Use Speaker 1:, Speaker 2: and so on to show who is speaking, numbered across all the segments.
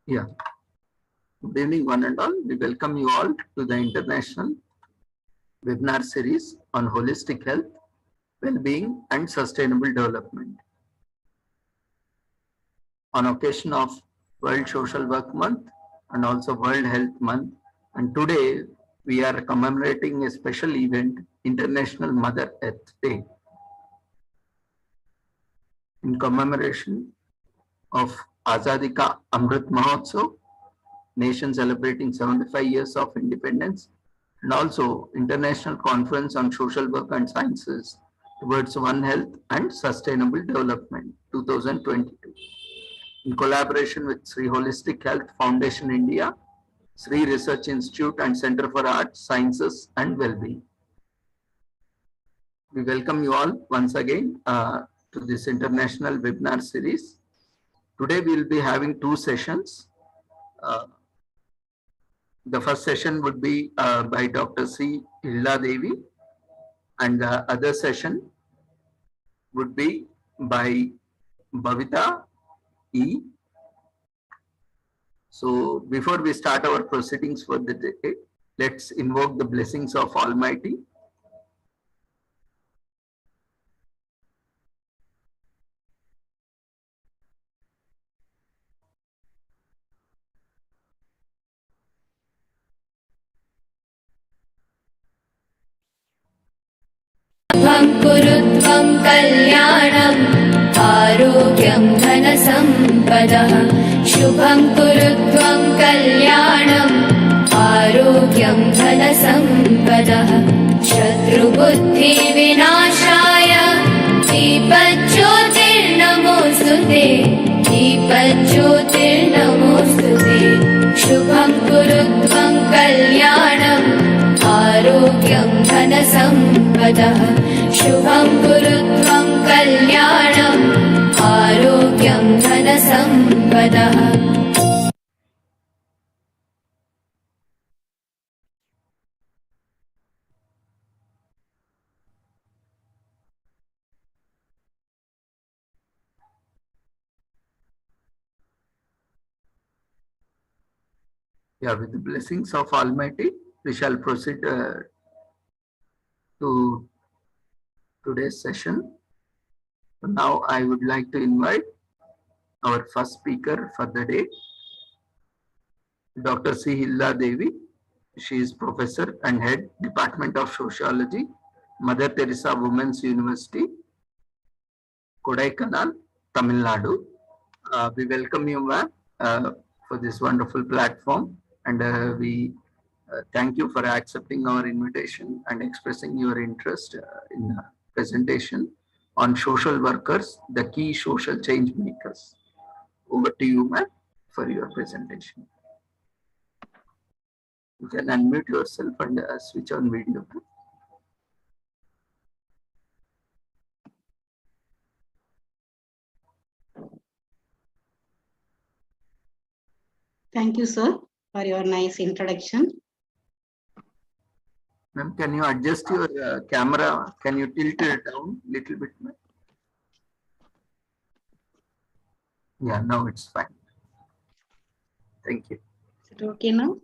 Speaker 1: Yeah. Good evening, one and all. We welcome you all to the international webinar series on holistic health, well-being, and sustainable development. On occasion of World Social Work Month and also World Health Month, and today we are commemorating a special event, International Mother Earth Day. In commemoration of Azadi Ka Amrit Mahotsav, nation celebrating 75 years of independence, and also International Conference on Social Work and Sciences towards One Health and Sustainable Development 2022. In collaboration with Sri Holistic Health Foundation India, Sri Research Institute and Center for Arts, Sciences and Wellbeing. We welcome you all once again to this international webinar series. Today we will be having two sessions. The first session would be by Dr. C. Hilla Devi, and the other session would be by Bhavita E. So before we start our proceedings for the day, let's invoke the blessings of Almighty.
Speaker 2: कुरुत्वं कल्याणम् आरोग्यं धनसम्पदः शुभं कुरुत्वं कल्याणम् आरोग्यं धनसम्पदः शत्रुबुद्धिविनाशाय दीपज्योतिर्नमोऽस्तुते दीपज्योतिर्नमोऽस्तुते शुभं कुरुत्वं कल्याणम् आरोग्यं धनसम्पदः शुभं कुरुत्वं कल्याणम् आरोग्यं धनसम्पदः.
Speaker 1: Yeah, with the blessings of Almighty, we shall proceed to today's session. Now I would like to invite our first speaker for the day, Dr. C. Hilla Devi. She is Professor and Head, Department of Sociology, Mother Teresa Women's University, Kodaikanal, Tamil Nadu. We welcome you, ma'am, for this wonderful platform, and we thank you for accepting our invitation and expressing your interest in the presentation on social workers, the key social change makers. Over to you, ma'am, for your presentation. You can unmute yourself and switch on video.
Speaker 3: Thank you, sir, for your nice introduction.
Speaker 1: Ma'am, can you adjust your camera? Can you tilt it down a little bit, ma'am? Yeah, now it's fine. Thank you.
Speaker 3: Is it okay now?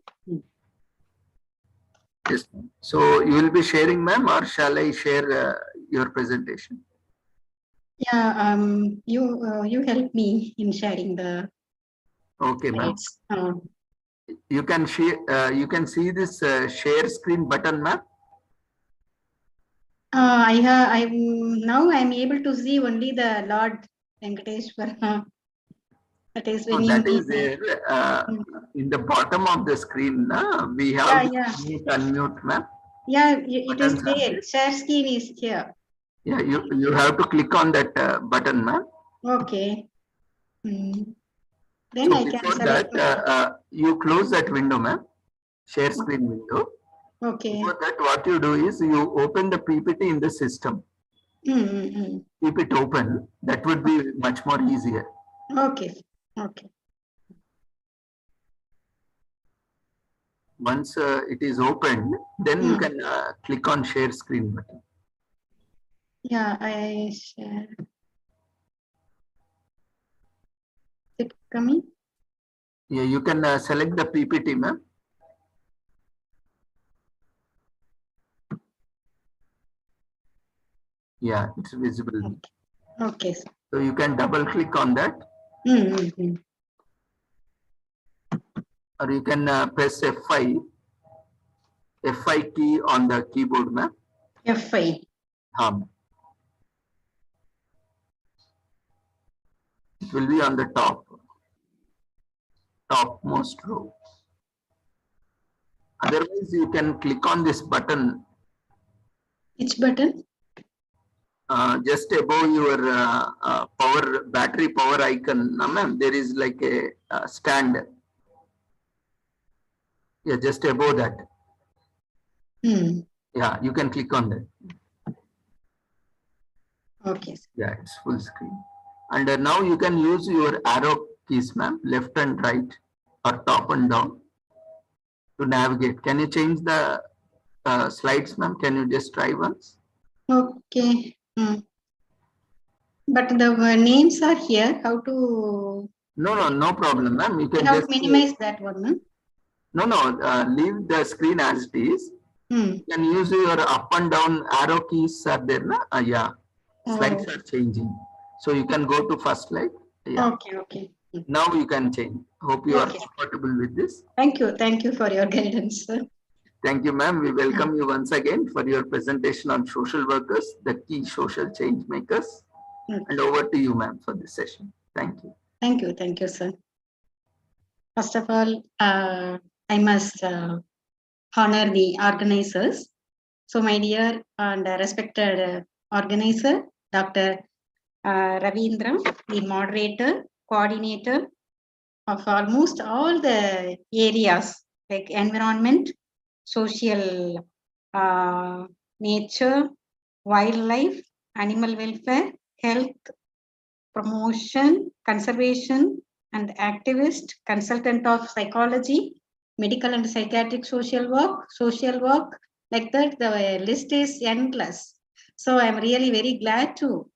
Speaker 1: Yes, ma'am. So you will be sharing, ma'am, or shall I share your presentation?
Speaker 3: Yeah, you help me in sharing the
Speaker 1: Okay, ma'am.
Speaker 3: slides.
Speaker 1: You can share. You can see this share screen button, ma'am.
Speaker 3: I'm able to see only the Lord Venkateshwara. That is when
Speaker 1: that is there in the bottom of the screen. We have unmute, ma'am.
Speaker 3: Yeah, it is there. Share screen is here.
Speaker 1: Yeah, you have to click on that button, ma'am.
Speaker 3: Okay. Then
Speaker 1: so
Speaker 3: I can select.
Speaker 1: That, you close that window, ma'am. Share screen window.
Speaker 3: Okay.
Speaker 1: Before that, what you do is you open the PPT in the system. Keep it open. That would be much more easier.
Speaker 3: Okay. Okay.
Speaker 1: Once it is opened, then you can click on share screen button.
Speaker 3: Yeah, I share. Is it coming?
Speaker 1: Yeah, you can select the PPT, ma'am. Yeah, it's visible.
Speaker 3: Okay, sir.
Speaker 1: So you can double click on that,
Speaker 3: Mm-hmm.
Speaker 1: or you can press F5 key on the keyboard, ma'am.
Speaker 3: F5.
Speaker 1: It will be on the topmost row. Otherwise, you can click on this button
Speaker 3: Which button?
Speaker 1: just above your battery power icon. Ma'am, there is like a stand. Yeah, just above that. Yeah, you can click on that.
Speaker 3: Okay, sir.
Speaker 1: Yeah, it's full screen. And now you can use your arrow keys, ma'am, left and right or top and down to navigate. Can you change the slides, ma'am? Can you just try once?
Speaker 3: Okay. But the names are here. How to?
Speaker 1: No problem, ma'am. You
Speaker 3: I
Speaker 1: can
Speaker 3: have
Speaker 1: just
Speaker 3: minimized that one.
Speaker 1: no, leave the screen as it is.
Speaker 3: Hmm.
Speaker 1: You can use your up and down arrow keys are there, na? Yeah, slides
Speaker 3: Oh.
Speaker 1: are changing. So you can go to first slide. Yeah.
Speaker 3: Okay.
Speaker 1: Now you can change. Hope you are
Speaker 3: Okay.
Speaker 1: comfortable with this.
Speaker 3: Thank you for your guidance, sir.
Speaker 1: Thank you, ma'am. We welcome you once again for your presentation on social workers, the key social change makers. And over to you, ma'am, for this session. Thank you.
Speaker 3: Thank you, sir. First of all, I must honor the organizers. So, my dear and respected organizer, Dr. Ravindra, the moderator, coordinator of almost all the areas like environment, social nature, wildlife, animal welfare, health, promotion, conservation, and activist, consultant of psychology, medical and psychiatric social work, like that, the list is endless. So I'm really very glad to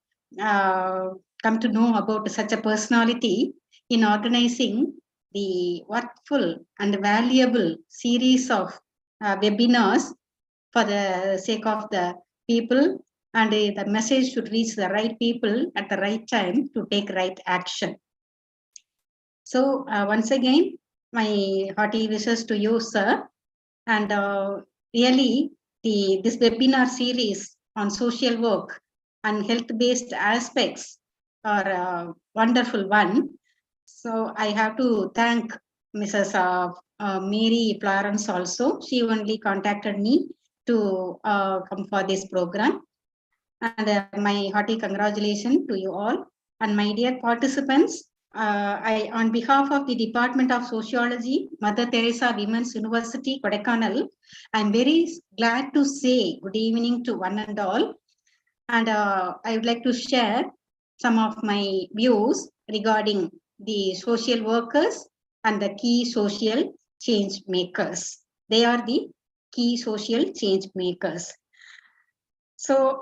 Speaker 3: come to know about such a personality in organizing the worthful and valuable series of webinars for the sake of the people, and the message should reach the right people at the right time to take right action. So once again, my hearty wishes to you, sir. And really, this webinar series on social work and health-based aspects are a wonderful one. So I have to thank Mrs. Mary Florence also. She only contacted me to come for this program. And my hearty congratulations to you all. And my dear participants, on behalf of the Department of Sociology, Mother Teresa Women's University, Kodaikanal, I'm very glad to say good evening to one and all. And I would like to share some of my views regarding the social workers and the key social change makers. They are the key social change makers. So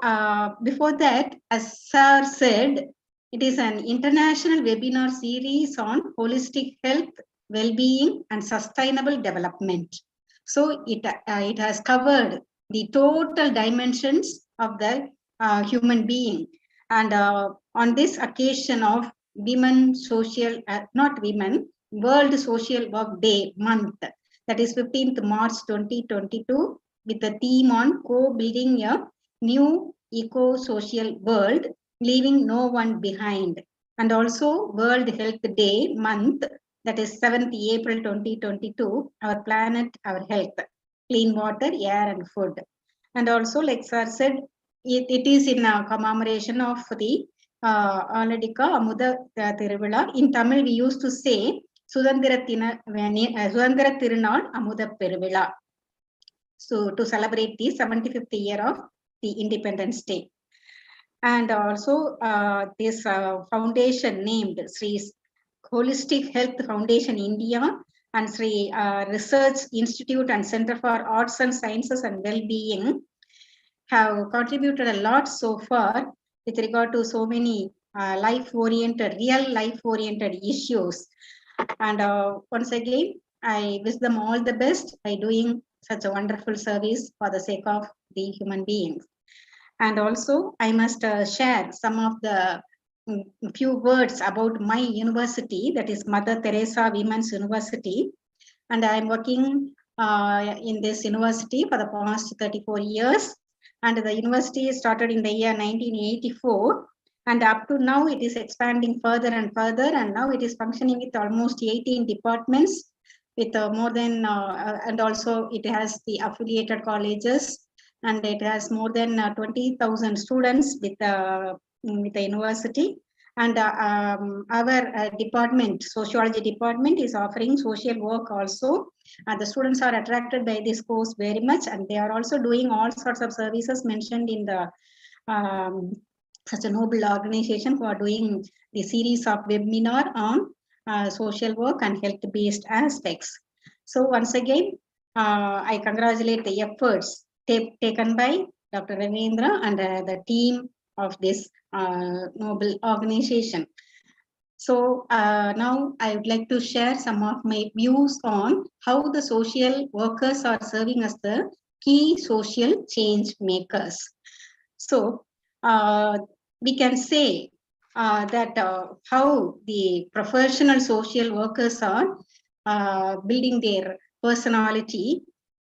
Speaker 3: before that, as Sir said, it is an international webinar series on holistic health, well-being, and sustainable development. So it has covered the total dimensions of the human being. And on this occasion of World Social Work Day month, that is 15th March 2022, with the theme on co-building a new eco-social world, leaving no one behind. And also World Health Day month, that is 7th April 2022, our planet, our health, clean water, air and food. And also, like Sir said, it is in a commemoration of the Aladika Amuda Tiruvila. In Tamil, we used to say Sudandira Tirunal Amuda Peruvila. So to celebrate the 75th year of the Independence Day. And also this foundation named Sri Holistic Health Foundation India and Sri Research Institute and Center for Arts and Sciences and Well-being have contributed a lot so far with regard to so many real life-oriented issues. And once again, I wish them all the best by doing such a wonderful service for the sake of the human beings. And also, I must share some of the few words about my university, that is Mother Teresa Women's University. And I'm working in this university for the past 34 years. And the university started in the year 1984. And up to now, it is expanding further and further. And now it is functioning with almost 18 departments with more than, and also it has the affiliated colleges. And it has more than 20,000 students with the university. And our department, sociology department, is offering social work also. The students are attracted by this course very much, and they are also doing all sorts of services mentioned in the such a noble organization who are doing the series of webinar on social work and health-based aspects. So once again, I congratulate the efforts taken by Dr. Ravindra and the team of this noble organization. So now I would like to share some of my views on how the social workers are serving as the key social change makers. So we can say that how the professional social workers are building their personality,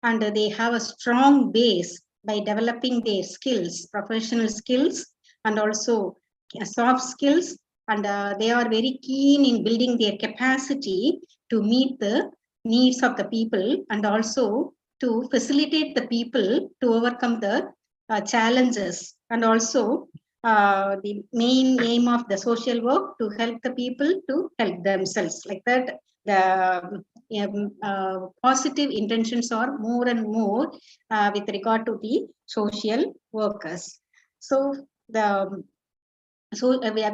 Speaker 3: and they have a strong base by developing their skills, professional skills, and also soft skills. And they are very keen in building their capacity to meet the needs of the people, and also to facilitate the people to overcome the challenges. And also the main aim of the social work to help the people to help themselves. Like that, the positive intentions are more and more with regard to the social workers. So we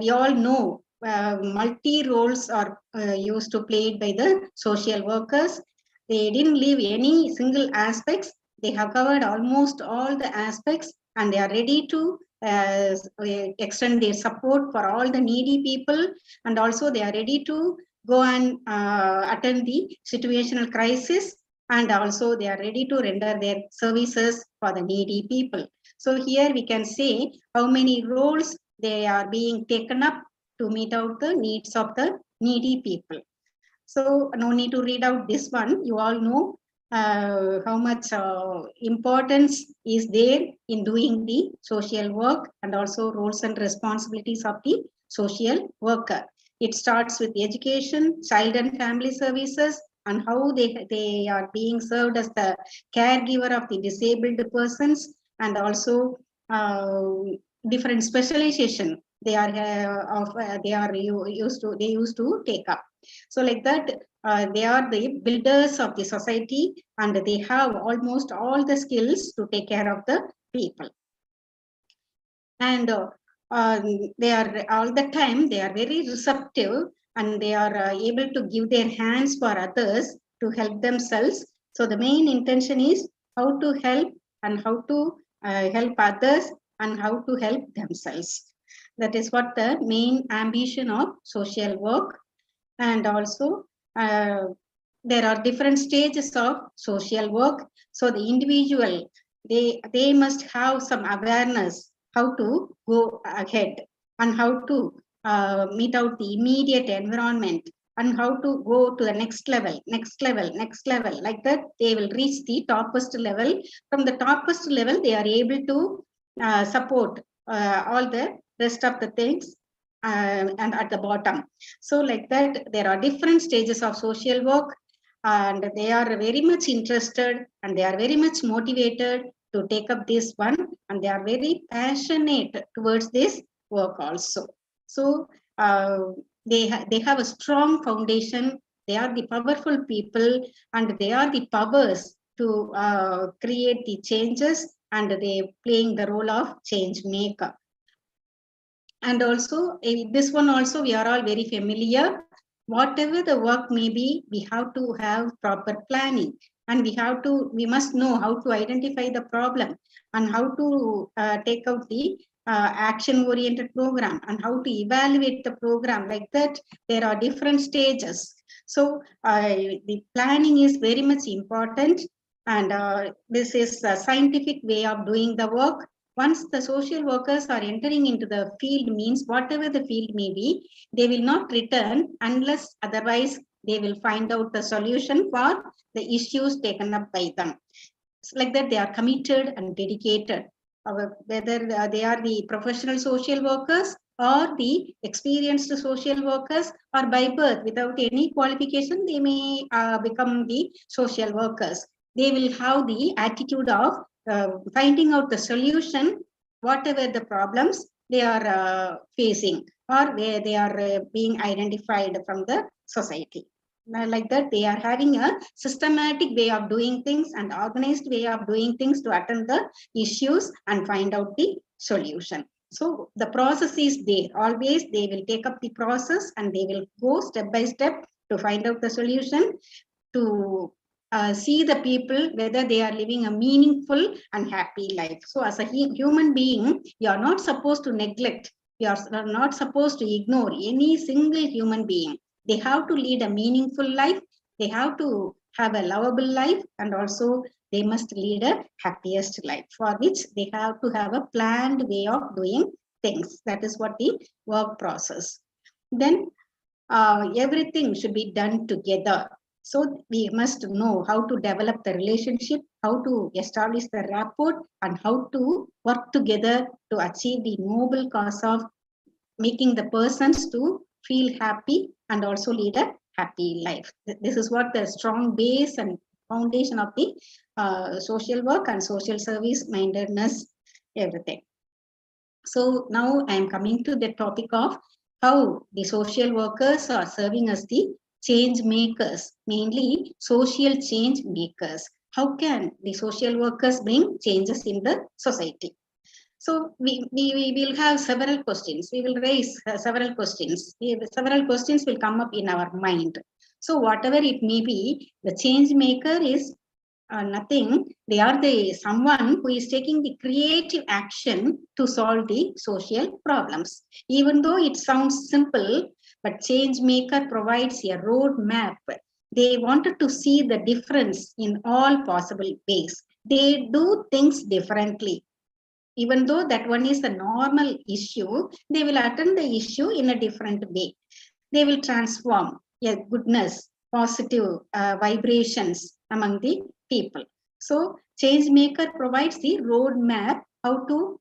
Speaker 3: all know multi roles are used to played by the social workers. They didn't leave any single aspects. They have covered almost all the aspects, and they are ready to extend their support for all the needy people, and also they are ready to go and attend the situational crisis, and also they are ready to render their services for the needy people. So here we can say how many roles they are being taken up to meet out the needs of the needy people. So no need to read out this one. You all know how much importance is there in doing the social work, and also roles and responsibilities of the social worker. It starts with education, child and family services, and how they are being served as the caregiver of the disabled persons, and also different specialization they used to take up. So like that, they are the builders of the society, and they have almost all the skills to take care of the people. And they are all the time, they are very receptive, and they are able to give their hands for others to help themselves. So the main intention is how to help, and how to help others, and how to help themselves. That is what the main ambition of social work. And also there are different stages of social work. So the individual, they must have some awareness how to go ahead, and how to meet out the immediate environment, and how to go to the next level, next level, next level. Like that, they will reach the topmost level. From the topmost level, they are able to support all the rest of the things, and at the bottom. So like that, there are different stages of social work, and they are very much interested, and they are very much motivated to take up this one, and they are very passionate towards this work also. So they have a strong foundation. They are the powerful people, and they are the powers to create the changes, and they playing the role of change maker. And also this one also we are all very familiar. Whatever the work may be, we have to have proper planning, and we must know how to identify the problem, and how to take out the action-oriented program and how to evaluate the program. Like that, there are different stages. So the planning is very much important, and this is a scientific way of doing the work. Once the social workers are entering into the field, means whatever the field may be, they will not return unless otherwise they will find out the solution for the issues taken up by them. It's like that, they are committed and dedicated. Whether they are the professional social workers or the experienced social workers, or by birth without any qualification, they may become the social workers. They will have the attitude of finding out the solution, whatever the problems they are facing, or where they are being identified from the society. Like that, they are having a systematic way of doing things and organized way of doing things to attend the issues and find out the solution. So the process is there. Always they will take up the process and they will go step by step to find out the solution, to see the people whether they are living a meaningful and happy life. So as a human being, you are not supposed to neglect, you are not supposed to ignore any single human being. They have to lead a meaningful life, they have to have a lovable life, and also they must lead a happiest life, for which they have to have a planned way of doing things. That is what the work process. Then everything should be done together. So we must know how to develop the relationship, how to establish the rapport, and how to work together to achieve the noble cause of making the persons to feel happy and also lead a happy life. This is what the strong base and foundation of the social work and social service mindedness, everything. So now I am coming to the topic of how the social workers are serving as the change makers, mainly social change makers. How can the social workers bring changes in the society? So we will have several questions. We will raise several questions. Several questions will come up in our mind. So whatever it may be, the change maker is nothing. They are the someone who is taking the creative action to solve the social problems. Even though it sounds simple, but change maker provides a roadmap. They wanted to see the difference in all possible ways. They do things differently. Even though that one is a normal issue, they will attend the issue in a different way. They will transform goodness, positive vibrations among the people. So change maker provides the roadmap how to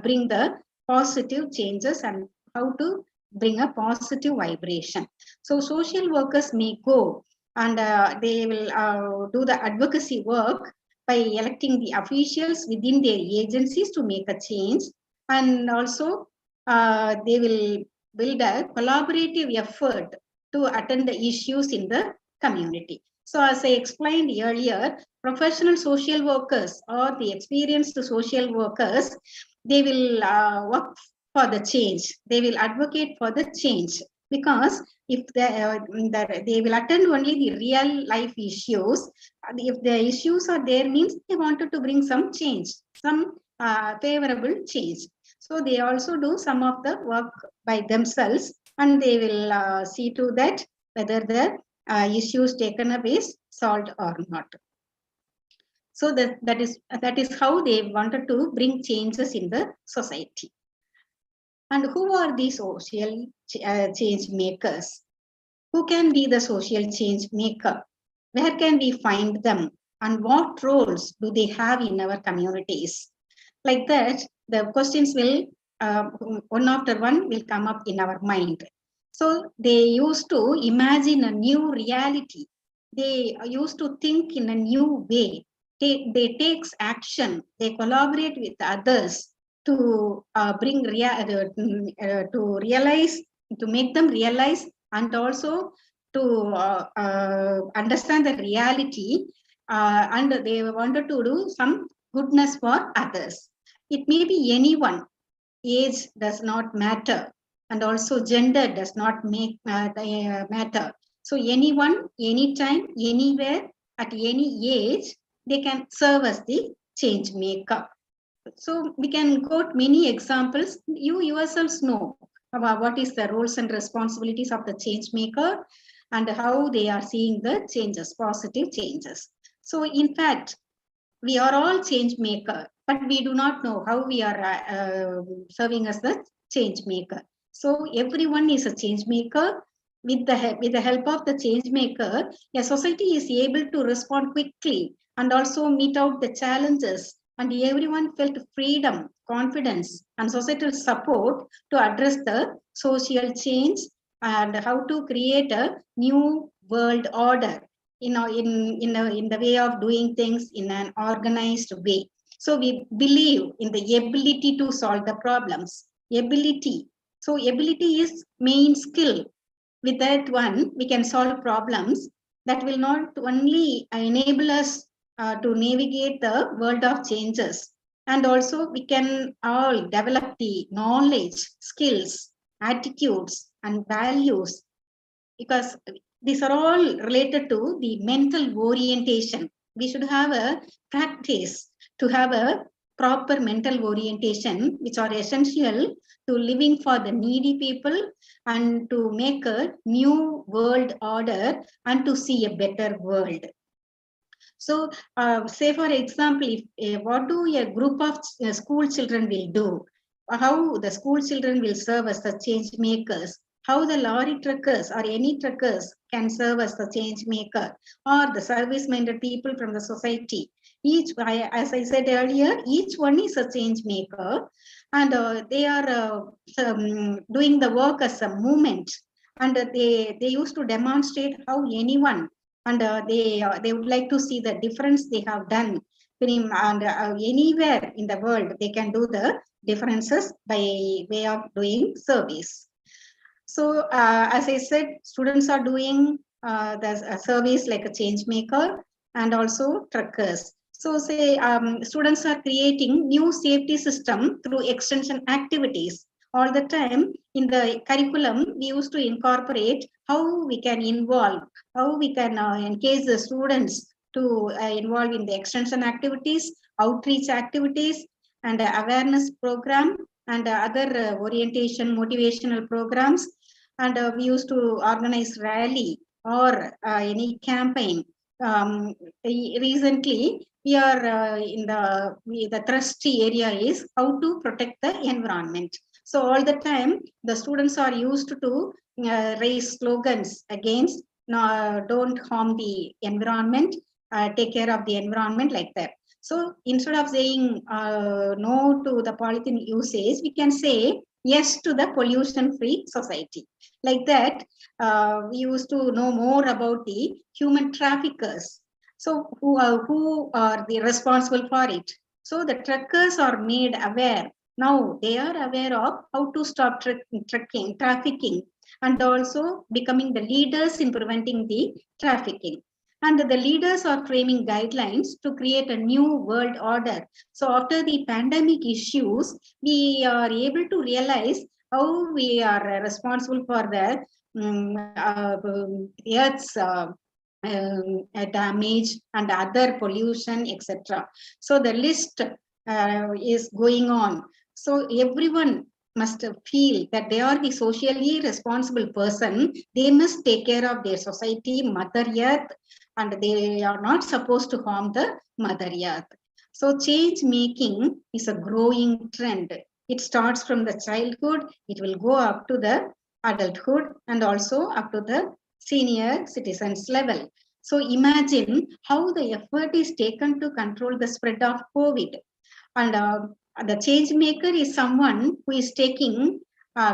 Speaker 3: bring the positive changes and how to bring a positive vibration. So social workers may go and they will do the advocacy work by electing the officials within their agencies to make a change, and also they will build a collaborative effort to attend the issues in the community. So as I explained earlier, professional social workers or the experienced social workers, they will work for the change. They will advocate for the change, because if they will attend only the real life issues. If the issues are there, means they wanted to bring some change, some favorable change. So they also do some of the work by themselves, and they will see to that whether the issues taken up is solved or not. So that is how they wanted to bring changes in the society. And who are these social change makers? Who can be the social change maker? Where can we find them? And what roles do they have in our communities? Like that, the questions will, one after one, will come up in our mind. So they used to imagine a new reality. They used to think in a new way. They take action. They collaborate with others to bring to realize, to make them realize, and also to understand the reality, and they wanted to do some goodness for others. It may be anyone. Age does not matter, and also gender does not make matter. So anyone, anytime, anywhere, at any age, they can serve as the change maker. So we can quote many examples. You yourselves know about what is the roles and responsibilities of the change maker and how they are seeing the changes, positive changes. So in fact, we are all change maker, but we do not know how we are serving as the change maker. So everyone is a change maker. With the help of the change maker, a society is able to respond quickly and also meet out the challenges. And everyone felt freedom, confidence, and societal support to address the social change and how to create a new world order in the way of doing things in an organized way. So we believe in the ability to solve the problems. Ability. So ability is main skill. With that one, we can solve problems that will not only enable us to navigate the world of changes, and also we can all develop the knowledge, skills, attitudes, and values, because these are all related to the mental orientation. We should have a practice to have a proper mental orientation, which are essential to living for the needy people and to make a new world order and to see a better world. So say for example, if what do a group of school children will do, how the school children will serve as the change makers, how the lorry truckers or any truckers can serve as the change maker, or the service minded people from the society. Each, as I said earlier, each one is a change maker, and they are doing the work as a movement, and they used to demonstrate how anyone, and they would like to see the difference they have done, and anywhere in the world they can do the differences by way of doing service. So as I said, students are doing the service like a change maker and also truckers. So say students are creating new safety system through extension activities. All the time in the curriculum, we used to incorporate how we can involve, how we can engage the students to involve in the extension activities, outreach activities, and awareness program, and other orientation motivational programs. And we used to organize rally or any campaign. Recently, we are in the thrust area is how to protect the environment. So all the time, the students are used to raise slogans against don't harm the environment, take care of the environment, like that. So instead of saying no to the polythene usage, we can say yes to the pollution-free society. Like that, we used to know more about the human traffickers. So who are the responsible for it? So the truckers are made aware. Now they are aware of how to stop trafficking, and also becoming the leaders in preventing the trafficking. And the leaders are framing guidelines to create a new world order. So after the pandemic issues, we are able to realize how we are responsible for the Earth's damage and other pollution, etc. So the list is going on. So everyone must feel that they are the socially responsible person. They must take care of their society, Mother Earth, and they are not supposed to harm the Mother Earth. So change making is a growing trend. It starts from the childhood, it will go up to the adulthood, and also up to the senior citizens level. So imagine how the effort is taken to control the spread of COVID. And the change maker is someone who is taking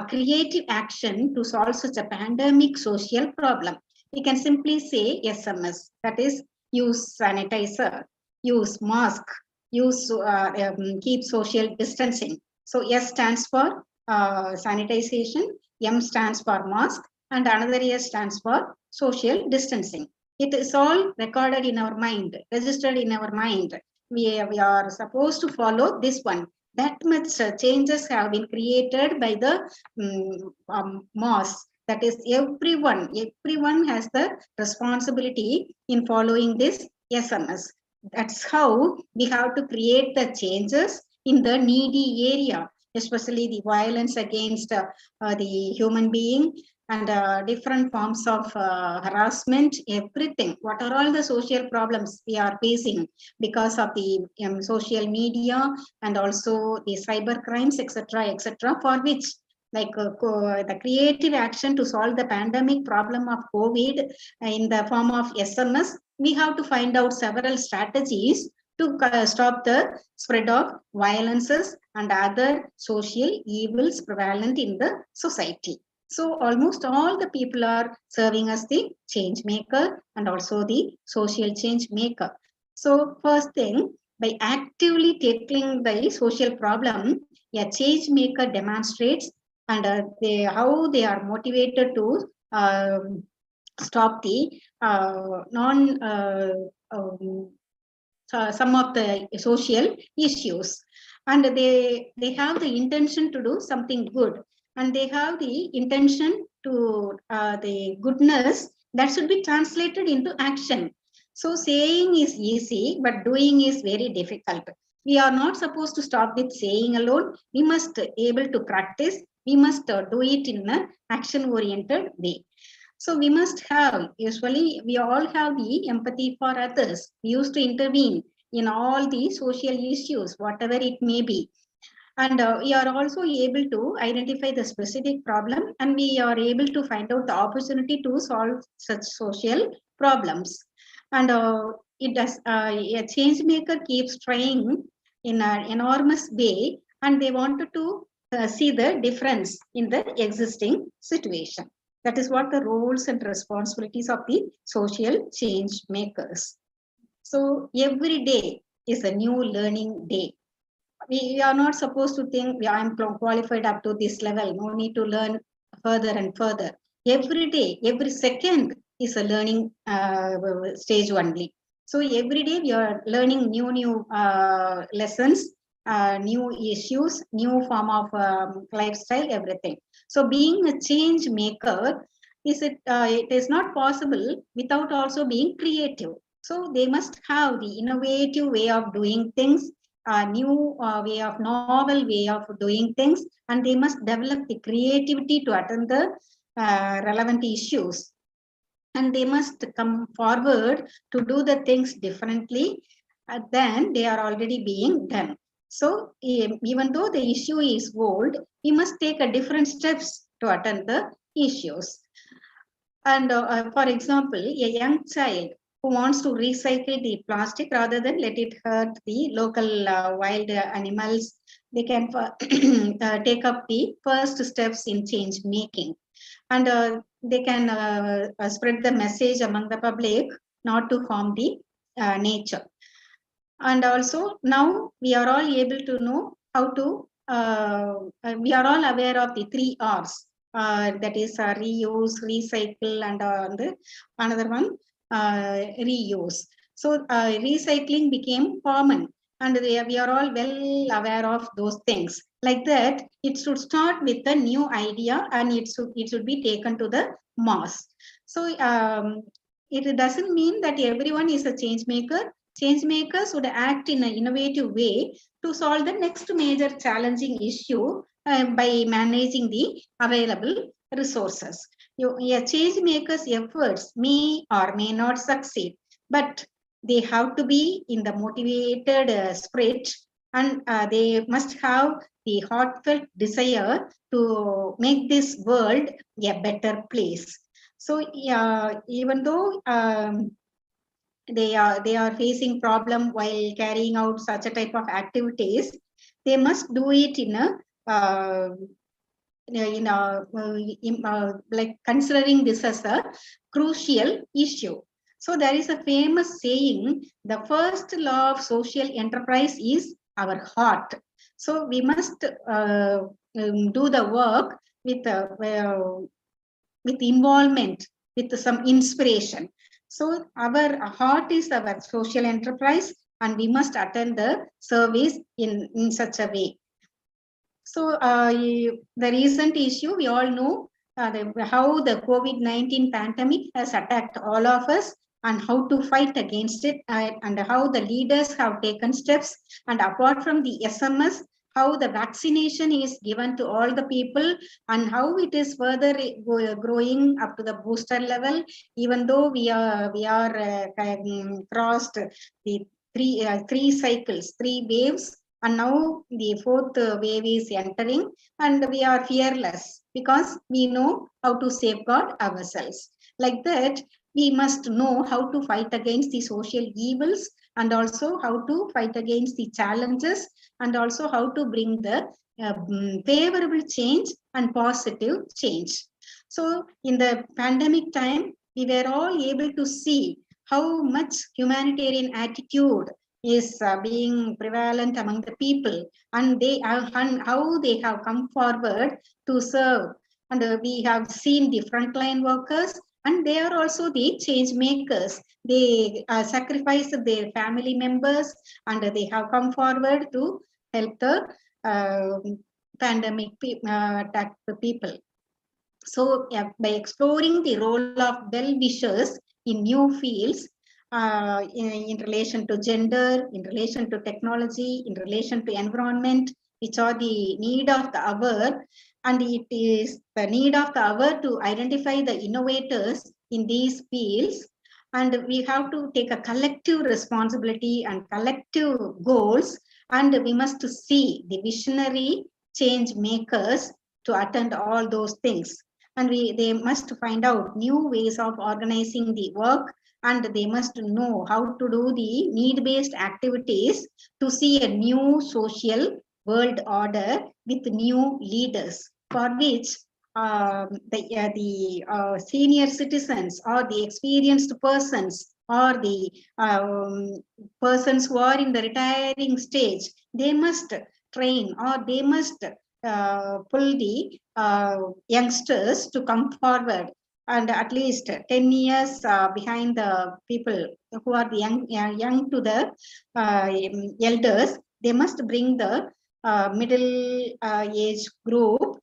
Speaker 3: creative action to solve such a pandemic social problem. We can simply say SMS, that is, use sanitizer, use mask, use keep social distancing. So S stands for sanitization, M stands for mask, and another S stands for social distancing. It is all recorded in our mind, registered in our mind. We are supposed to follow this one. That much changes have been created by the mass. That is, everyone has the responsibility in following this SMS. That's how we have to create the changes in the needy area, especially the violence against the human being and different forms of harassment, everything. What are all the social problems we are facing because of the social media and also the cyber crimes, etc., etc., for which like the creative action to solve the pandemic problem of COVID in the form of SMS, we have to find out several strategies to stop the spread of violences and other social evils prevalent in the society. So almost all the people are serving as the change maker and also the social change maker. So first thing, by actively tackling the social problem, a change maker demonstrates and how they are motivated to stop the some of the social issues, and they have the intention to do something good, and they have the intention to the goodness that should be translated into action. So saying is easy, but doing is very difficult. We are not supposed to stop with saying alone. We must able to practice. We must do it in an action oriented way. So we must have, usually we all have the empathy for others. We used to intervene in all the social issues, whatever it may be. And we are also able to identify the specific problem, and we are able to find out the opportunity to solve such social problems. And it does, a change maker keeps trying in an enormous way, and they wanted to see the difference in the existing situation. That is what the roles and responsibilities of the social change makers. So every day is a new learning day. We are not supposed to think I am qualified up to this level. No need to learn further and further. Every day, every second is a learning stage only. So every day we are learning new lessons, new issues, new form of lifestyle, everything. So being a change maker it is not possible without also being creative. So they must have the innovative way of doing things, a new way of novel way of doing things, and they must develop the creativity to attend the relevant issues, and they must come forward to do the things differently than they are already being done. So even though the issue is old, we must take a different steps to attend the issues. And for example, a young child who wants to recycle the plastic rather than let it hurt the local wild animals, they can take up the first steps in change making. And they can spread the message among the public not to harm the nature. And also now we are all able to know how to, we are all aware of the 3 R's. That is reuse, recycle, and another one, reuse. So recycling became common, and we are all well aware of those things. Like that, it should start with a new idea, and it should be taken to the mass. So it doesn't mean that everyone is a change maker. Change makers would act in an innovative way to solve the next major challenging issue by managing the available resources. A change maker's efforts may or may not succeed, but they have to be in the motivated spirit, and they must have the heartfelt desire to make this world a better place. So even though they are facing problem while carrying out such a type of activities, they must do it in a like considering this as a crucial issue. So there is a famous saying, the first law of social enterprise is our heart. So we must do the work with involvement, with some inspiration. So our heart is our social enterprise, and we must attend the service in such a way. So the recent issue, we all know how the COVID-19 pandemic has attacked all of us, and how to fight against it, and how the leaders have taken steps. And apart from the SMS, how the vaccination is given to all the people, and how it is further growing up to the booster level, even though we are crossed the three cycles, three waves, and now the fourth wave is entering, and we are fearless because we know how to safeguard ourselves. Like that, we must know how to fight against the social evils, and also how to fight against the challenges, and also how to bring the favorable change and positive change. So in the pandemic time, we were all able to see how much humanitarian attitude is being prevalent among the people, and how they have come forward to serve. And we have seen the frontline workers, and they are also the change makers. They sacrifice their family members, and they have come forward to help the pandemic attacked people. So by exploring the role of well-wishers in new fields, in relation to gender, in relation to technology, in relation to environment, which are the need of the hour, and it is the need of the hour to identify the innovators in these fields. And we have to take a collective responsibility and collective goals, and we must see the visionary change makers to attend all those things. And they must find out new ways of organizing the work, and they must know how to do the need-based activities to see a new social world order with new leaders, for which the senior citizens or the experienced persons or the persons who are in the retiring stage, they must train, or they must pull the youngsters to come forward, and at least 10 years behind the people who are the young to the elders. They must bring the middle age group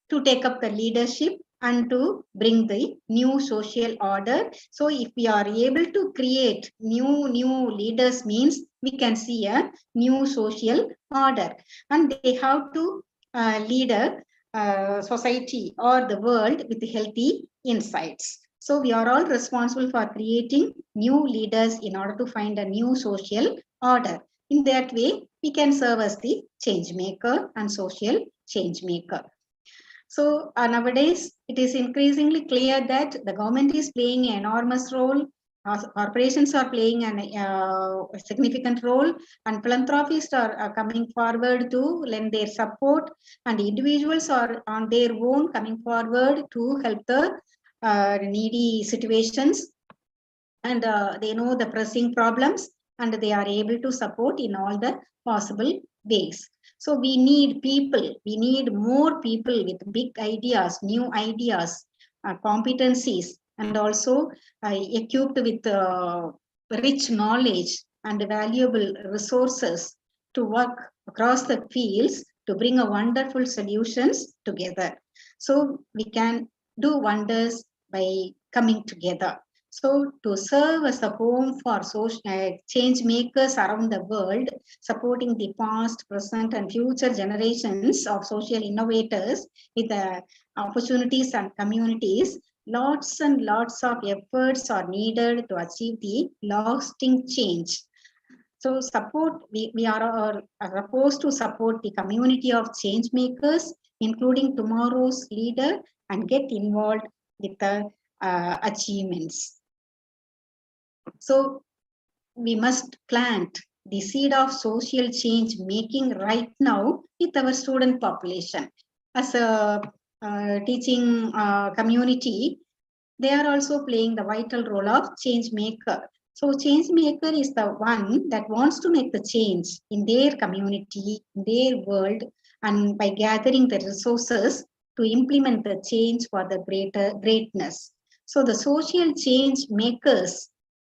Speaker 3: to take up the leadership and to bring the new social order. So if we are able to create new leaders, means we can see a new social order, and they have to lead a society or the world with healthy insights. So we are all responsible for creating new leaders in order to find a new social order. In that way, we can serve as the change maker and social change maker. So nowadays, it is increasingly clear that the government is playing an enormous role. Corporations are playing a significant role, and philanthropists are coming forward to lend their support, and individuals are on their own coming forward to help the needy situations, and they know the pressing problems, and they are able to support in all the possible ways. So we need people, we need more people with big ideas, new ideas, competencies, and also equipped with rich knowledge and valuable resources to work across the fields to bring a wonderful solutions together. So we can do wonders by coming together. So to serve as a home for social change makers around the world, supporting the past, present, and future generations of social innovators with the opportunities and communities, lots and lots of efforts are needed to achieve the lasting change. So support, we are supposed to support the community of change makers, including tomorrow's leader, and get involved with the achievements. So we must plant the seed of social change making right now with our student population. As a teaching community, they are also playing the vital role of change maker. So change maker is the one that wants to make the change in their community, in their world, and by gathering the resources to implement the change for the greatness. So the social change makers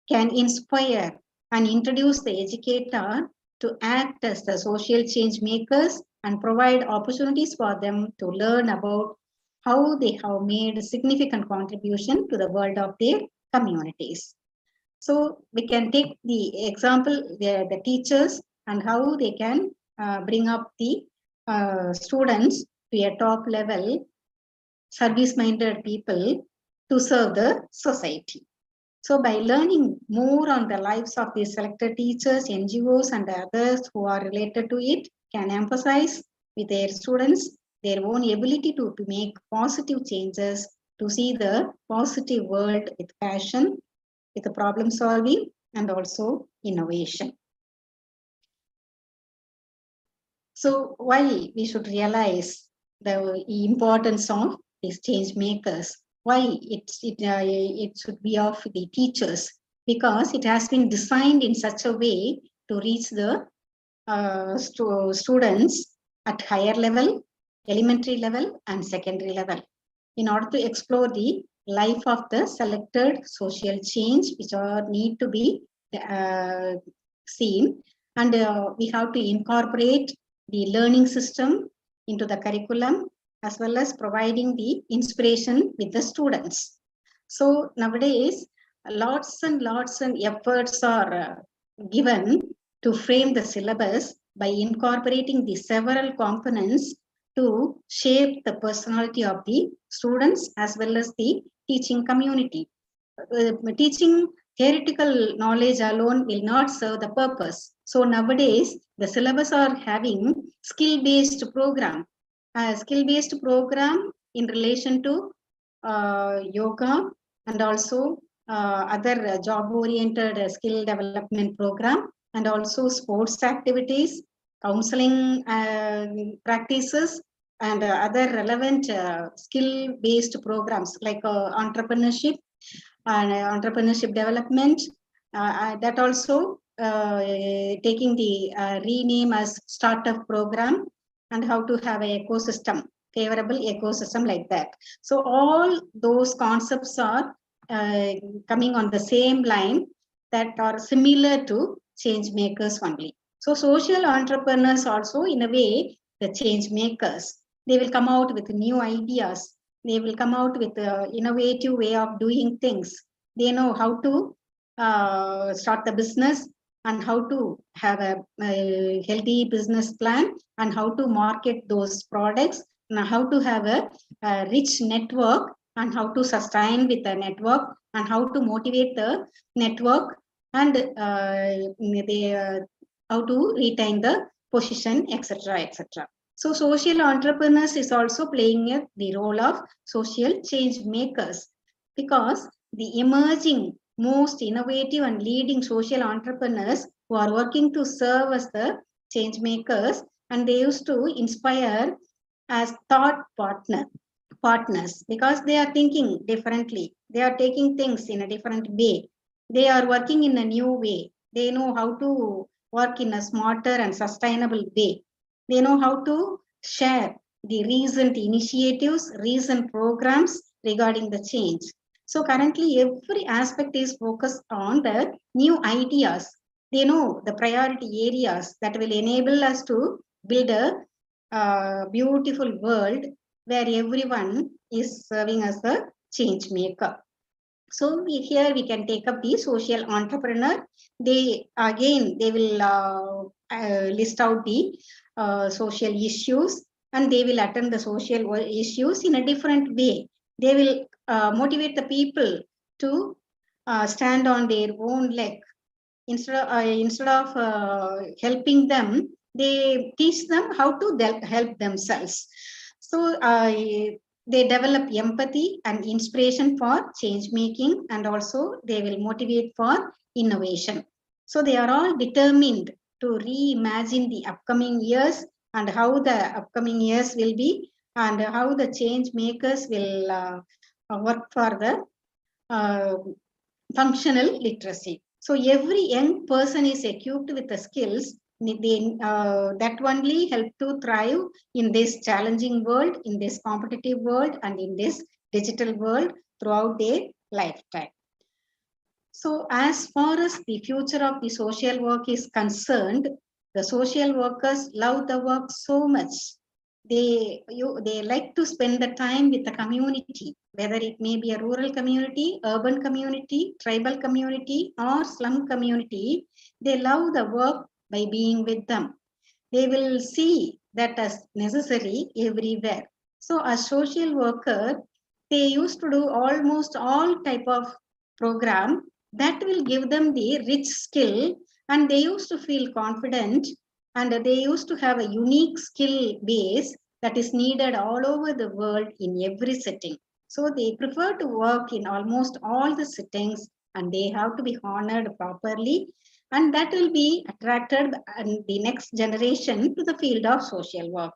Speaker 3: can inspire and introduce the educator to act as the social change makers and provide opportunities for them to learn about how they have made a significant contribution to the world of their communities. So we can take the example, the teachers and how they can bring up the students to a top level, service-minded people to serve the society. So by learning more on the lives of these selected teachers, NGOs and others who are related to it can emphasize with their students their own ability to make positive changes, to see the positive world with passion, with the problem solving and also innovation. So why we should realize the importance of these change makers? Why it should be of the teachers? Because it has been designed in such a way to reach the students at higher level, elementary level and secondary level, in order to explore the life of the selected social change which are need to be seen, and we have to incorporate the learning system into the curriculum as well as providing the inspiration with the students. So nowadays lots and efforts are given to frame the syllabus by incorporating the several components to shape the personality of the students as well as the teaching community. Teaching theoretical knowledge alone will not serve the purpose. So nowadays, the syllabus are having skill-based program. A skill-based program in relation to yoga and also other job-oriented skill development program, and also sports activities, counseling practices, and other relevant skill-based programs like entrepreneurship and entrepreneurship development. That also taking the rename as startup program, and how to have an ecosystem, favorable ecosystem like that. So all those concepts are coming on the same line that are similar to change makers only. So social entrepreneurs also, in a way, the change makers. They will come out with new ideas. They will come out with an innovative way of doing things. They know how to start the business and how to have a healthy business plan and how to market those products and how to have a rich network and how to sustain with the network and how to motivate the network and how to retain the position, etc., etc. So social entrepreneurs is also playing the role of social change makers, because the emerging most innovative and leading social entrepreneurs who are working to serve as the change makers, and they used to inspire as thought partners, because they are thinking differently. They are taking things in a different way. They are working in a new way. They know how to work in a smarter and sustainable way. They know how to share the recent initiatives, recent programs regarding the change. So currently every aspect is focused on the new ideas. They know the priority areas that will enable us to build a beautiful world where everyone is serving as a change maker. So here we can take up the social entrepreneur. They will list out the social issues, and they will attend the social issues in a different way. They will motivate the people to stand on their own leg. Instead of helping them, they teach them how to help themselves. So they develop empathy and inspiration for change making, and also they will motivate for innovation. So they are all determined to reimagine the upcoming years and how the upcoming years will be, and how the change makers will work for the functional literacy. So every young person is equipped with the skills that only help to thrive in this challenging world, in this competitive world, and in this digital world throughout their lifetime. So as far as the future of the social work is concerned, the social workers love the work so much they like to spend the time with the community, whether it may be a rural community, urban community, tribal community, or slum community. They love the work by being with them. They will see that as necessary everywhere. So as social worker, they used to do almost all type of program that will give them the rich skill, and they used to feel confident, and they used to have a unique skill base that is needed all over the world in every setting. So they prefer to work in almost all the settings, and they have to be honored properly, and that will be attracted and the next generation to the field of social work.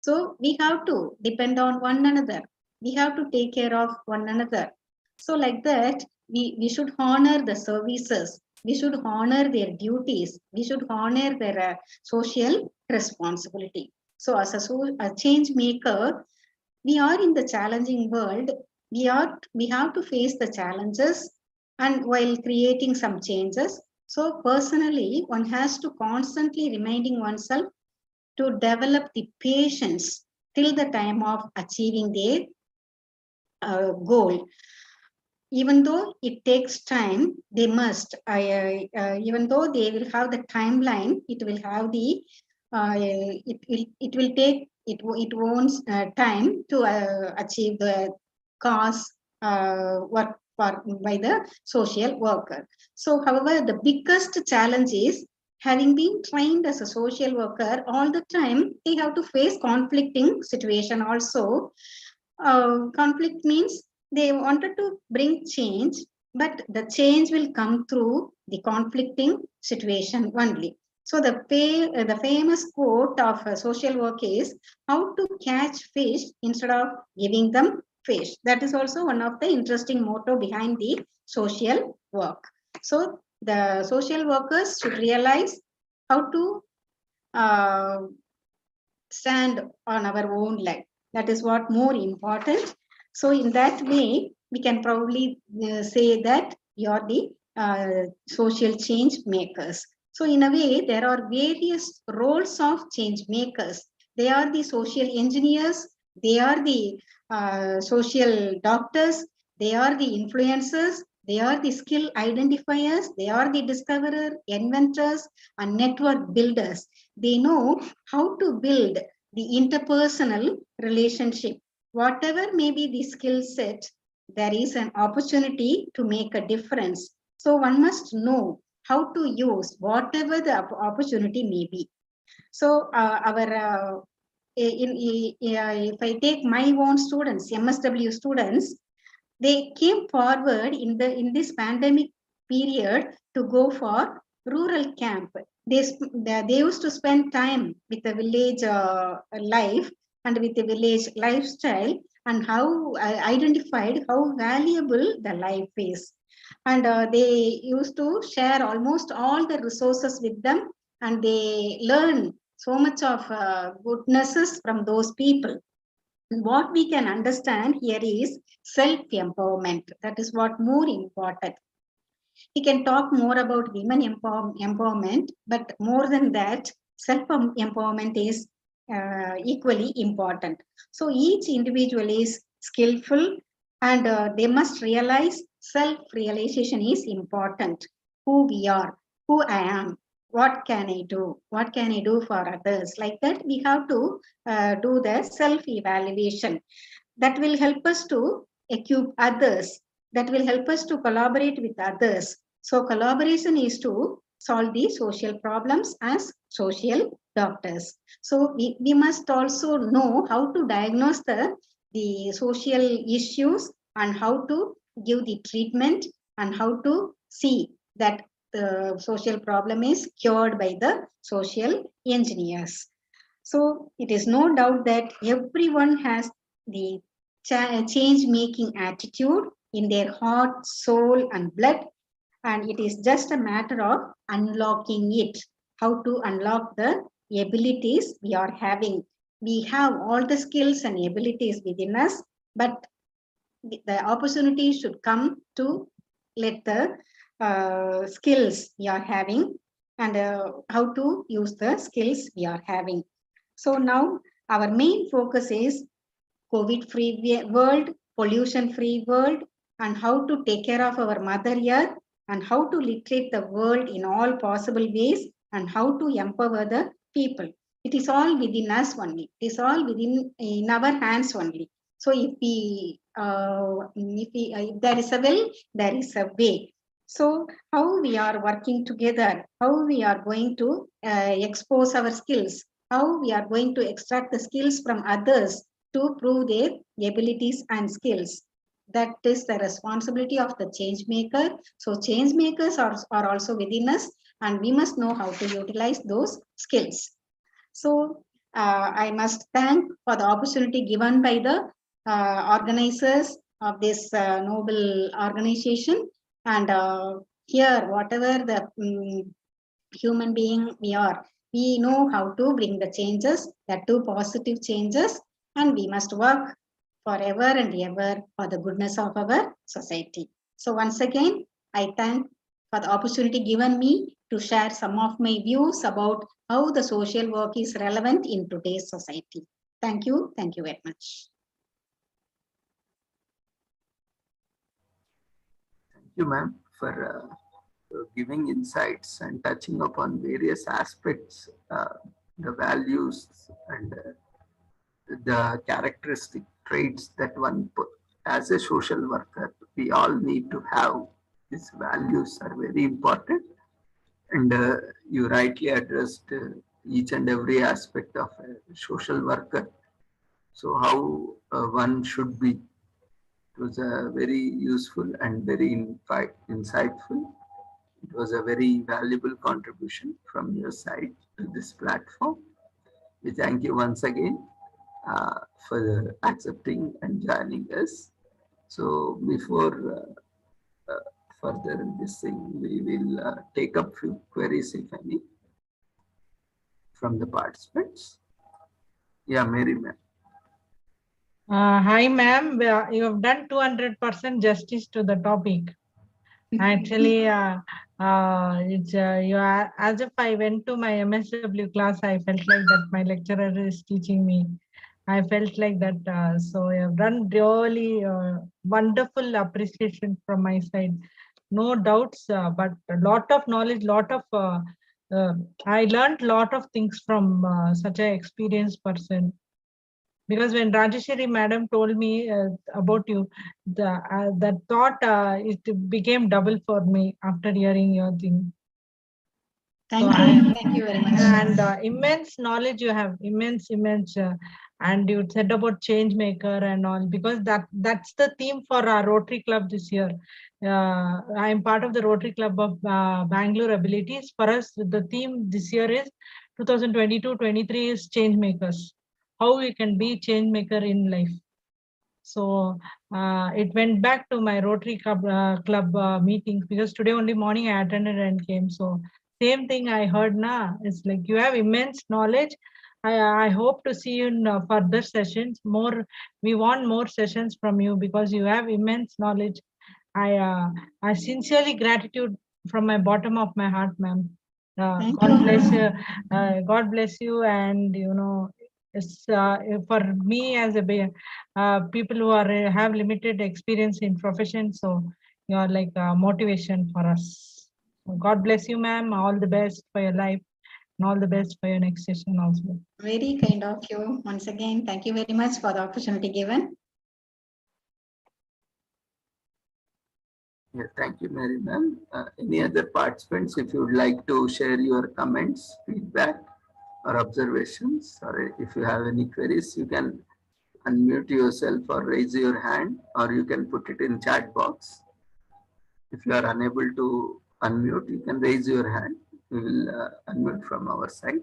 Speaker 3: So we have to depend on one another. We have to take care of one another. So like that, we should honor the services. We should honor their duties. We should honor their social responsibility. So as a change maker, we are in the challenging world. We have to face the challenges, and while creating some changes. So personally, one has to constantly reminding oneself to develop the patience till the time of achieving their goal. Even though it takes time, they must, even though they will have the timeline, it will have the, it will take, it won't time to achieve the cause work for, by the social worker. So, however, the biggest challenge is having been trained as a social worker all the time, they have to face conflicting situation also. Conflict means they wanted to bring change, but the change will come through the conflicting situation only. So the famous quote of social work is how to catch fish instead of giving them fish. That is also one of the interesting motto behind the social work. So the social workers should realize how to uh, stand on our own leg. That is what more important. So in that way, we can probably say that you are the social change makers. So in a way, there are various roles of change makers. They are the social engineers, they are the social doctors, they are the influencers, they are the skill identifiers, they are the discoverer, inventors, and network builders. They know how to build the interpersonal relationship. Whatever may be the skill set, there is an opportunity to make a difference. So one must know how to use whatever the opportunity may be. So if I take my own students, MSW students, they came forward in this pandemic period to go for rural camp. They used to spend time with the village life and with the village lifestyle, and how identified how valuable the life is. And they used to share almost all the resources with them, and they learn so much of goodnesses from those people. What we can understand here is self-empowerment. That is what more important. We can talk more about women empowerment, but more than that, self-empowerment is equally important. So each individual is skillful, and they must realize self-realization is important. Who we are, who I am, what can I do? What can I do for others? Like that, we have to do the self-evaluation. That will help us to equip others. That will help us to collaborate with others. So collaboration is to solve the social problems as social doctors. So we must also know how to diagnose the social issues, and how to give the treatment, and how to see that the social problem is cured by the social engineers. So it is no doubt that everyone has the change making attitude in their heart, soul, and blood, and it is just a matter of unlocking it. How to unlock the abilities we are having. We have all the skills and abilities within us, but the opportunity should come to let the skills we are having, and how to use the skills we are having. So now Our main focus is COVID-free world, pollution-free world, and how to take care of our Mother Earth, and how to literate the world in all possible ways, and how to empower the people. It is all within us only. It is all within in our hands only. So if there is a will, there is a way. So how we are working together, how we are going to expose our skills, how we are going to extract the skills from others to prove their abilities and skills. That is the responsibility of the change maker. So change makers are also within us, and we must know how to utilize those skills. So I must thank for the opportunity given by the organizers of this noble organization. And here, whatever the human being we are, we know how to bring the changes, that too positive changes, and we must work forever and ever for the goodness of our society. So once again, I thank for the opportunity given me to share some of my views about how the social work is relevant in today's society. Thank you very much.
Speaker 1: Thank you, ma'am, for giving insights and touching upon various aspects, the values and the characteristic traits that one put as a social worker. We all need to have. These values are very important, and you rightly addressed each and every aspect of a social worker. So how one should be. It was very useful and very insightful. It was a very valuable contribution from your side to this platform. We thank you once again for accepting and joining us. So before further this thing, we will take up few queries, if any, from the participants. Yeah, Mary ma'am.
Speaker 4: Hi, ma'am. You have done 200% justice to the topic. Actually, it's as if I went to my MSW class. I felt like that my lecturer is teaching me. I felt like that. So you have done really wonderful appreciation from my side. No doubts, but a lot of knowledge, I learned a lot of things from such an experienced person. Because when Rajeshwari madam told me about you, that thought it became double for me after hearing your thing.
Speaker 3: Thank you very much.
Speaker 4: And immense knowledge you have, immense, and you said about change maker and all, because that's the theme for our Rotary Club this year. I am part of the Rotary Club of Bangalore Abilities. For us, the theme this year is 2022-23 is change makers. How we can be change maker in life. So it went back to my Rotary Club meetings, because today only morning I attended and came. So same thing I heard now. It's like you have immense knowledge. I hope to see you in further sessions. We want more sessions from you, because you have immense knowledge. I sincerely gratitude from my bottom of my heart, ma'am. God bless you. God bless you, and for me as a people who have limited experience in profession, so you are like a motivation for us. God bless you, ma'am. All the best for your life, and all the best for your next session also.
Speaker 3: Very kind of you. Once again, thank you very much for the opportunity given.
Speaker 1: Yeah, thank you, Mary ma'am. Any other participants, if you would like to share your comments, feedback, or observations, or if you have any queries, you can unmute yourself or raise your hand, or you can put it in chat box. If you are unable to unmute, you can raise your hand. We will unmute from our side.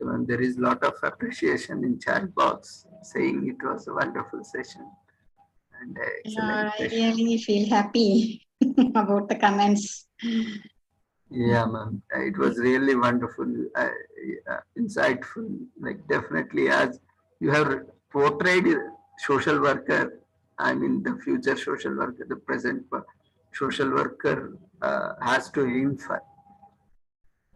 Speaker 1: And there is a lot of appreciation in chat box saying it was a wonderful session. And
Speaker 3: I really feel happy about the comments.
Speaker 1: Yeah, ma'am. It was really wonderful, insightful. Like definitely, as you have portrayed social worker I mean, the future social worker, the present social worker has to aim for.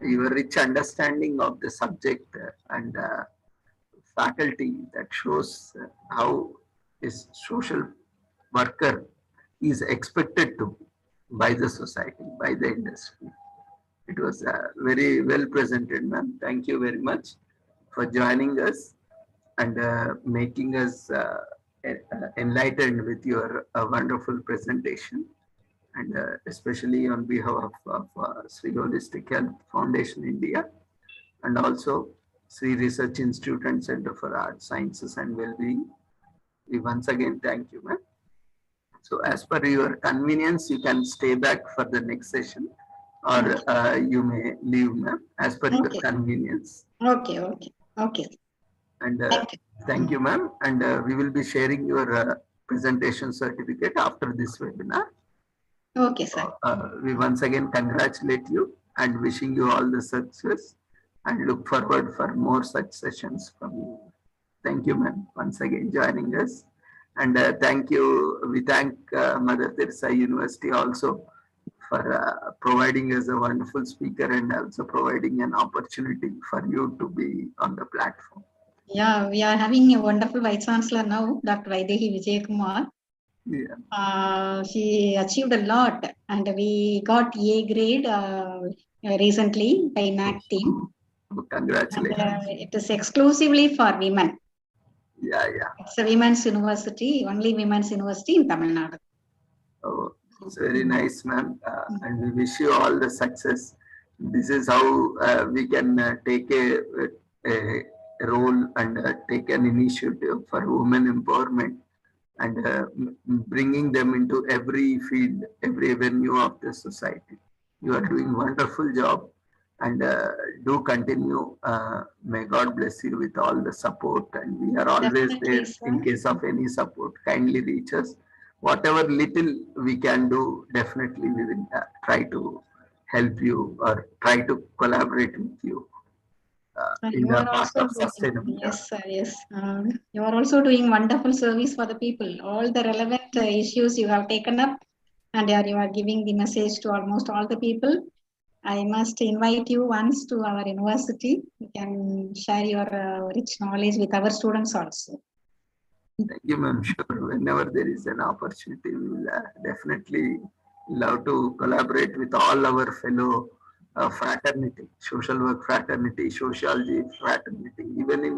Speaker 1: Your rich understanding of the subject and faculty that shows how is social worker is expected to be by the society, by the industry. It was very well presented, ma'am. Thank you very much for joining us and making us enlightened with your wonderful presentation. And especially on behalf of Sri Holistic Health Foundation India and also Sri Research Institute and Center for Art, Sciences and Wellbeing. We once again thank you, ma'am. So as per your convenience, you can stay back for the next session or you may leave, ma'am, as per your convenience.
Speaker 3: Okay.
Speaker 1: And thank you, ma'am. And we will be sharing your presentation certificate after this webinar.
Speaker 3: Okay, sir.
Speaker 1: We once again congratulate you and wishing you all the success and look forward for more such sessions from you. Thank you, ma'am, once again joining us. And thank you. We thank Mother Teresa University also for providing us a wonderful speaker and also providing an opportunity for you to be on the platform.
Speaker 3: Yeah, we are having a wonderful Vice Chancellor now, Dr. Vaidehi Vijay Kumar.
Speaker 1: Yeah.
Speaker 3: She achieved a lot and we got A grade recently by NAC team.
Speaker 1: Congratulations.
Speaker 3: And, it is exclusively for women.
Speaker 1: Yeah.
Speaker 3: It's a women's university, only women's university in Tamil Nadu.
Speaker 1: Oh, it's very nice, ma'am. And we wish you all the success. This is how we can take a role and take an initiative for women empowerment and bringing them into every field, every avenue of the society. You are doing wonderful job and do continue. May God bless you with all the support and we are always
Speaker 3: Definitely,
Speaker 1: there
Speaker 3: sir.
Speaker 1: in case of any support. Kindly reach us. Whatever little we can do, definitely we will try to help you or try to collaborate with you. In the path of sustainability.
Speaker 3: Yes, sir, yes. You are also doing wonderful service for the people. All the relevant issues you have taken up and you are giving the message to almost all the people. I must invite you once to our university. You can share your rich knowledge with our students also.
Speaker 1: Thank you, ma'am. Sure. Whenever there is an opportunity, we will definitely love to collaborate with all our fellow fraternity, social work fraternity, sociology fraternity. Even in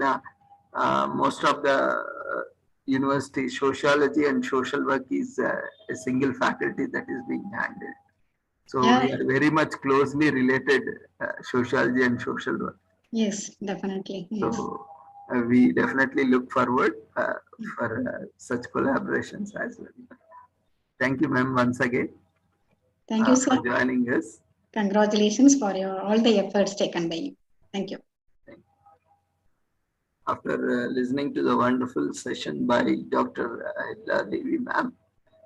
Speaker 1: most of the university, sociology and social work is a single faculty that is being handled. So we are very much closely related, sociology and social work.
Speaker 3: Yes, definitely. Yes.
Speaker 1: So we definitely look forward for such collaborations as well. Thank you, ma'am, once again.
Speaker 3: Thank you, sir.
Speaker 1: For joining us.
Speaker 3: Congratulations for all the efforts taken by you. Thank you.
Speaker 1: After listening to the wonderful session by Dr. Ahilya Devi, ma'am,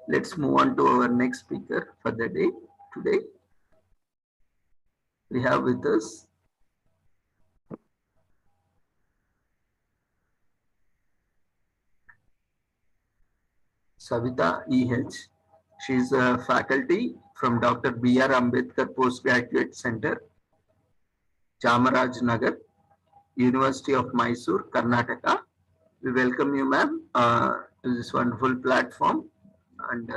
Speaker 1: let's move on to our next speaker for the day today. We have with us Savita E.H. She is a faculty from Dr. B.R. Ambedkar Postgraduate Center, Chamaraj Nagar, University of Mysore, Karnataka. We welcome you, ma'am, to this wonderful platform and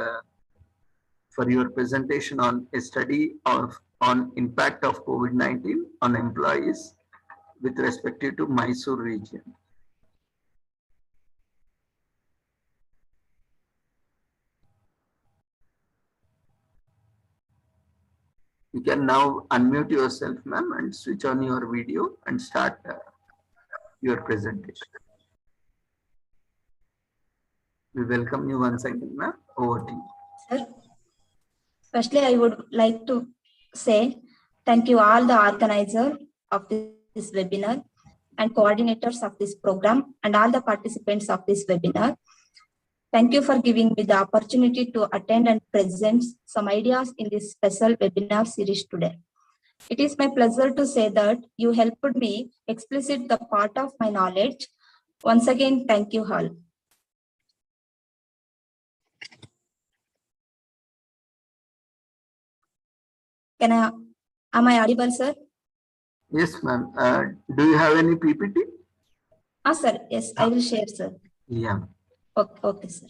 Speaker 1: for your presentation on a study on impact of COVID-19 on employees with respect to Mysore region. You can now unmute yourself, ma'am, and switch on your video and start your presentation. We welcome you once again, ma'am. Over to you.
Speaker 5: Sir, firstly, I would like to say thank you all the organizers of this webinar and coordinators of this program and all the participants of this webinar. Thank you for giving me the opportunity to attend and present some ideas in this special webinar series today. It is my pleasure to say that you helped me explicit the part of my knowledge. Once again, thank you all. Am I audible, sir?
Speaker 1: Yes, ma'am. Do you have any PPT?
Speaker 5: Sir, yes, I will share, sir.
Speaker 1: Yeah.
Speaker 5: Okay, sir.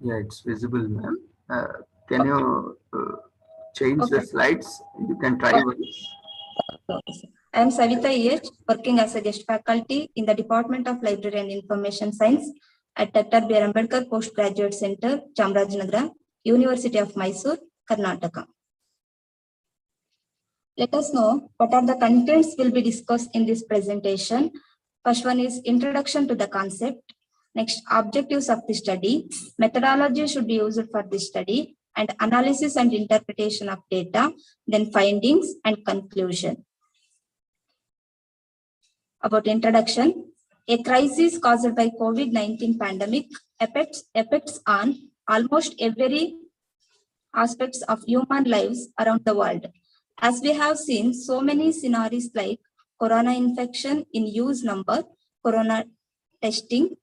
Speaker 1: Yeah, it's visible, ma'am. Can you change the
Speaker 5: Okay.
Speaker 1: slides? You can try
Speaker 5: Okay.
Speaker 1: once.
Speaker 5: Okay, sir. I am Savita E.H., working as a guest faculty in the Department of Library and Information Science at Dr. B.R. Ambedkar Postgraduate Center, Chamarajanagar, University of Mysore, Karnataka. Let us know what are the contents will be discussed in this presentation. First one is introduction to the concept. Next, objectives of the study. Methodology should be used for this study, and analysis and interpretation of data, then findings and conclusion. About introduction, a crisis caused by COVID-19 pandemic affects on almost every aspects of human lives around the world. As we have seen so many scenarios like corona infection in huge number, corona testing,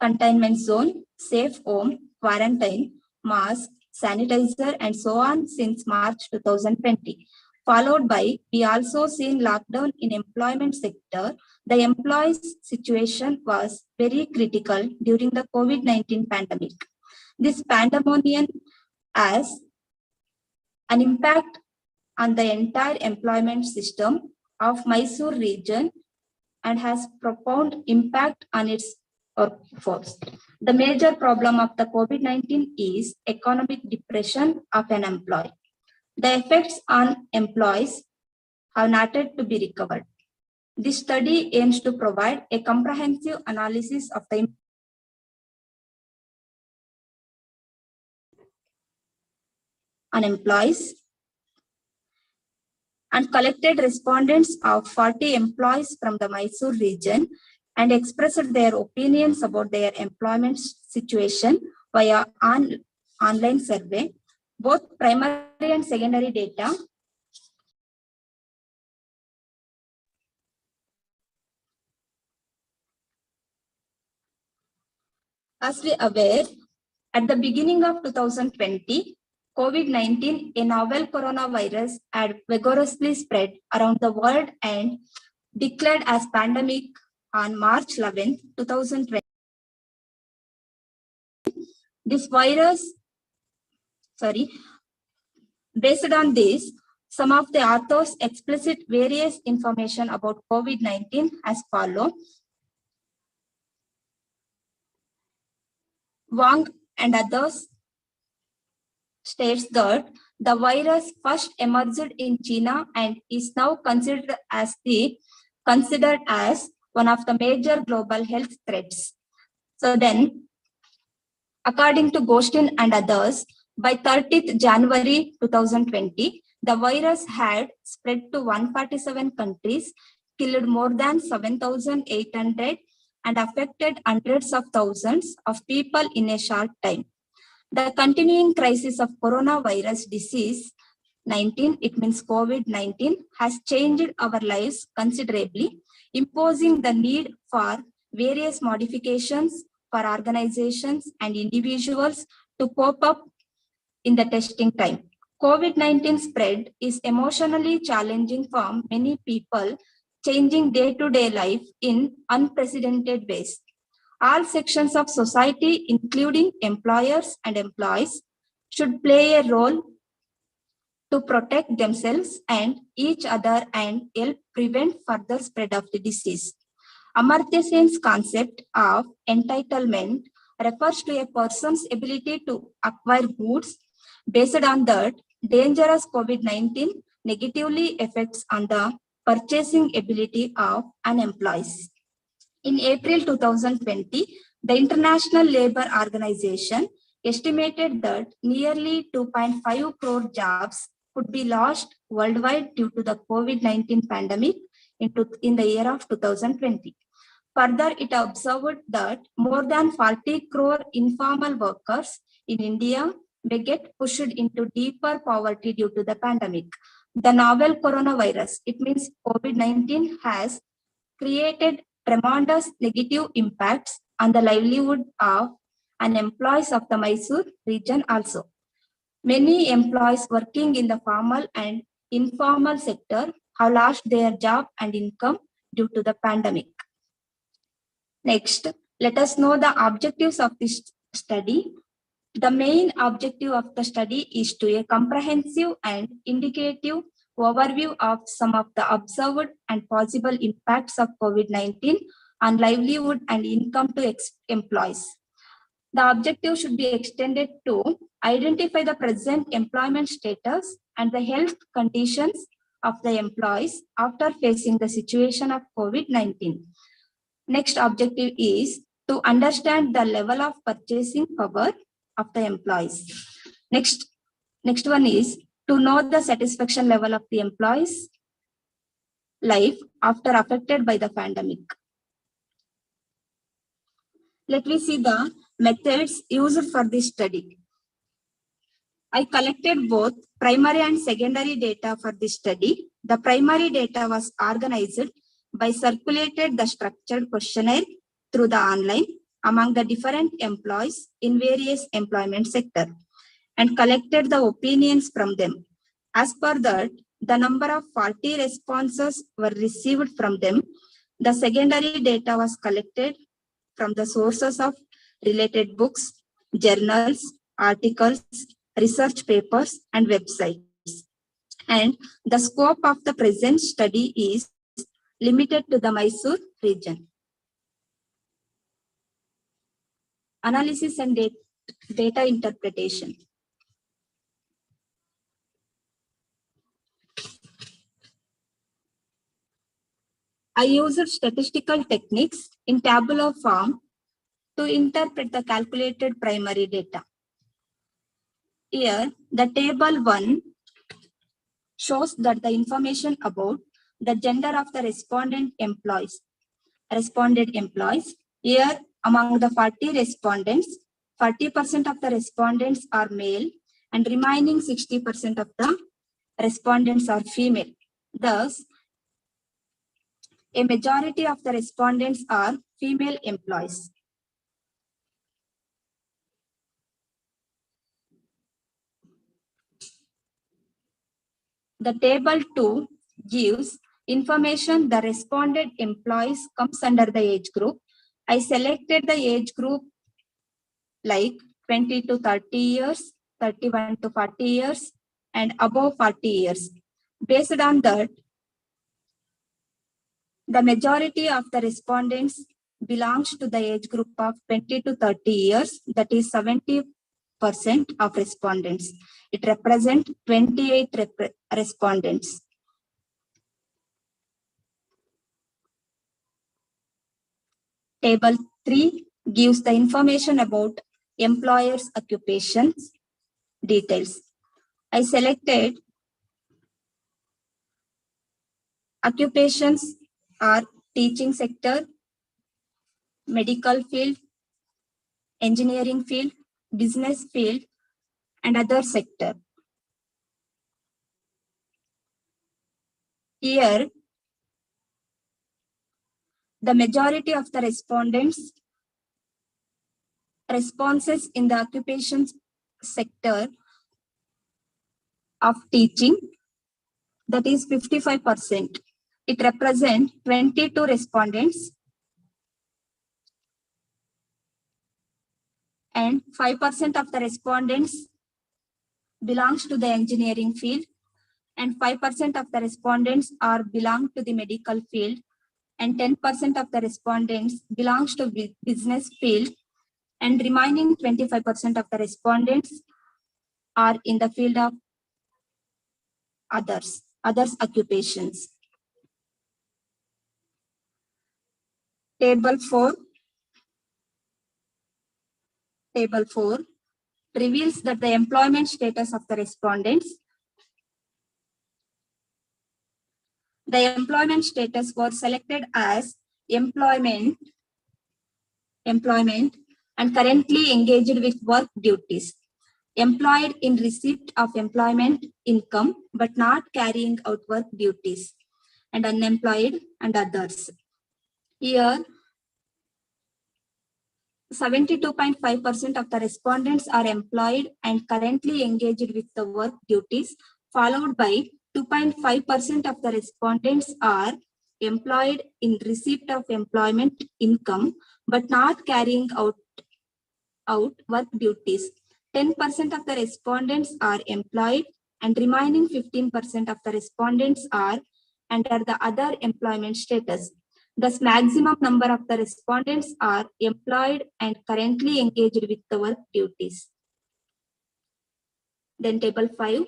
Speaker 5: containment zone, safe home, quarantine, mask, sanitizer, and so on since March 2020. Followed by, we also seen lockdown in employment sector. The employees' situation was very critical during the COVID-19 pandemic. This pandemonium has an impact on the entire employment system of Mysore region and has profound impact on its workforce. The major problem of the COVID-19 is economic depression of an employee. The effects on employees have not yet to be recovered. This study aims to provide a comprehensive analysis of the on employees and collected respondents of 40 employees from the Mysore region and expressed their opinions about their employment situation via online survey. Both primary and secondary data as we are aware, at the beginning of 2020, COVID-19, a novel coronavirus, had vigorously spread around the world and declared as pandemic on March 11, 2020. This virus, based on this, some of the authors explicit various information about COVID-19 as follow. Wang and others states that the virus first emerged in China and is now considered as one of the major global health threats. So then, according to Ghostin and others, by 30th January 2020, the virus had spread to 147 countries, killed more than 7,800 and affected hundreds of thousands of people in a short time. The continuing crisis of coronavirus disease 19, it means COVID-19, has changed our lives considerably, imposing the need for various modifications for organizations and individuals to cope up in the testing time. COVID-19 spread is emotionally challenging for many people, changing day-to-day life in unprecedented ways. All sections of society, including employers and employees, should play a role to protect themselves and each other and help prevent further spread of the disease. Amartya Sen's concept of entitlement refers to a person's ability to acquire goods. Based on that, dangerous COVID-19 negatively affects on the purchasing ability of unemployed. In April 2020, the International Labour Organization estimated that nearly 2.5 crore jobs could be lost worldwide due to the COVID-19 pandemic in the year of 2020. Further, it observed that more than 40 crore informal workers in India may get pushed into deeper poverty due to the pandemic. The novel coronavirus, it means COVID-19, has created tremendous negative impacts on the livelihood of and employees of the Mysore region also. Many employees working in the formal and informal sector have lost their job and income due to the pandemic. Next, let us know the objectives of this study. The main objective of the study is to a comprehensive and indicative overview of some of the observed and possible impacts of COVID-19 on livelihood and income to employees. The objective should be extended to identify the present employment status and the health conditions of the employees after facing the situation of COVID-19. Next objective is to understand the level of purchasing power of the employees. Next one is to know the satisfaction level of the employees' life after affected by the pandemic. Let me see the methods used for this study. I collected both primary and secondary data for this study. The primary data was organized by circulated the structured questionnaire through the online among the different employees in various employment sector and collected the opinions from them. As per that, the number of 40 responses were received from them. The secondary data was collected from the sources of related books, journals, articles, research papers, and websites. And the scope of the present study is limited to the Mysore region. Analysis and data interpretation. I used statistical techniques in tabular form to interpret the calculated primary data. Here, the table 1 shows that the information about the gender of the responded employees. Here, among the 40 respondents, 40% of the respondents are male and remaining 60% of the respondents are female. Thus, a majority of the respondents are female employees. The table 2 gives information the responded employees comes under the age group. I selected the age group like 20 to 30 years, 31 to 40 years, and above 40 years. Based on that, the majority of the respondents belongs to the age group of 20 to 30 years, that is 70% of respondents. It represents 28 respondents. Table 3 gives the information about employers' occupations details. I selected occupations are teaching sector, medical field, engineering field, business field, and other sector. Here, the majority of the respondents' responses in the occupations sector of teaching, that is 55%. It represents 22 respondents and 5% of the respondents belongs to the engineering field and 5% of the respondents belong to the medical field and 10% of the respondents belongs to business field and remaining 25% of the respondents are in the field of others occupations. Table 4 reveals that the employment status of the respondents. The employment status was selected as employment and currently engaged with work duties. employed in receipt of employment income but not carrying out work duties, and unemployed and others. Here, 72.5% of the respondents are employed and currently engaged with the work duties, followed by 2.5% of the respondents are employed in receipt of employment income but not carrying out work duties. 10% of the respondents are employed and remaining 15% of the respondents are under the other employment status. Thus, maximum number of the respondents are employed and currently engaged with the work duties. Then table 5.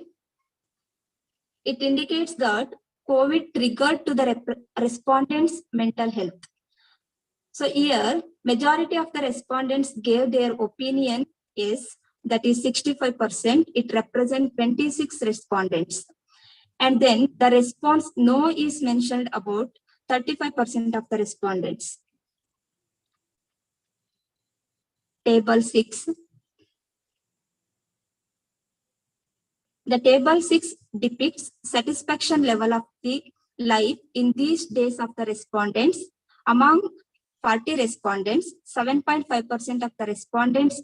Speaker 5: It indicates that COVID triggered to the respondents' mental health. So here, majority of the respondents gave their opinion is, that is 65%. It represents 26 respondents. And then the response no is mentioned about 35% of the respondents. Table 6. The table 6 depicts satisfaction level of the life in these days of the respondents. Among 40 respondents, 7.5% of the respondents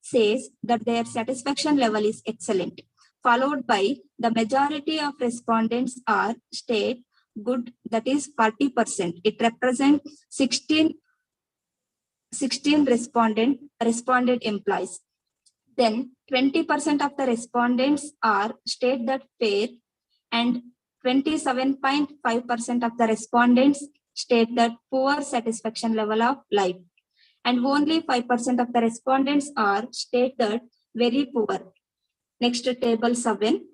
Speaker 5: says that their satisfaction level is excellent, followed by the majority of respondents state good, that is 40%. It represents 16 responded employees. Then 20% of the respondents state that fair, and 27.5% of the respondents state that poor satisfaction level of life, and only 5% of the respondents state that very poor. Next, table 7.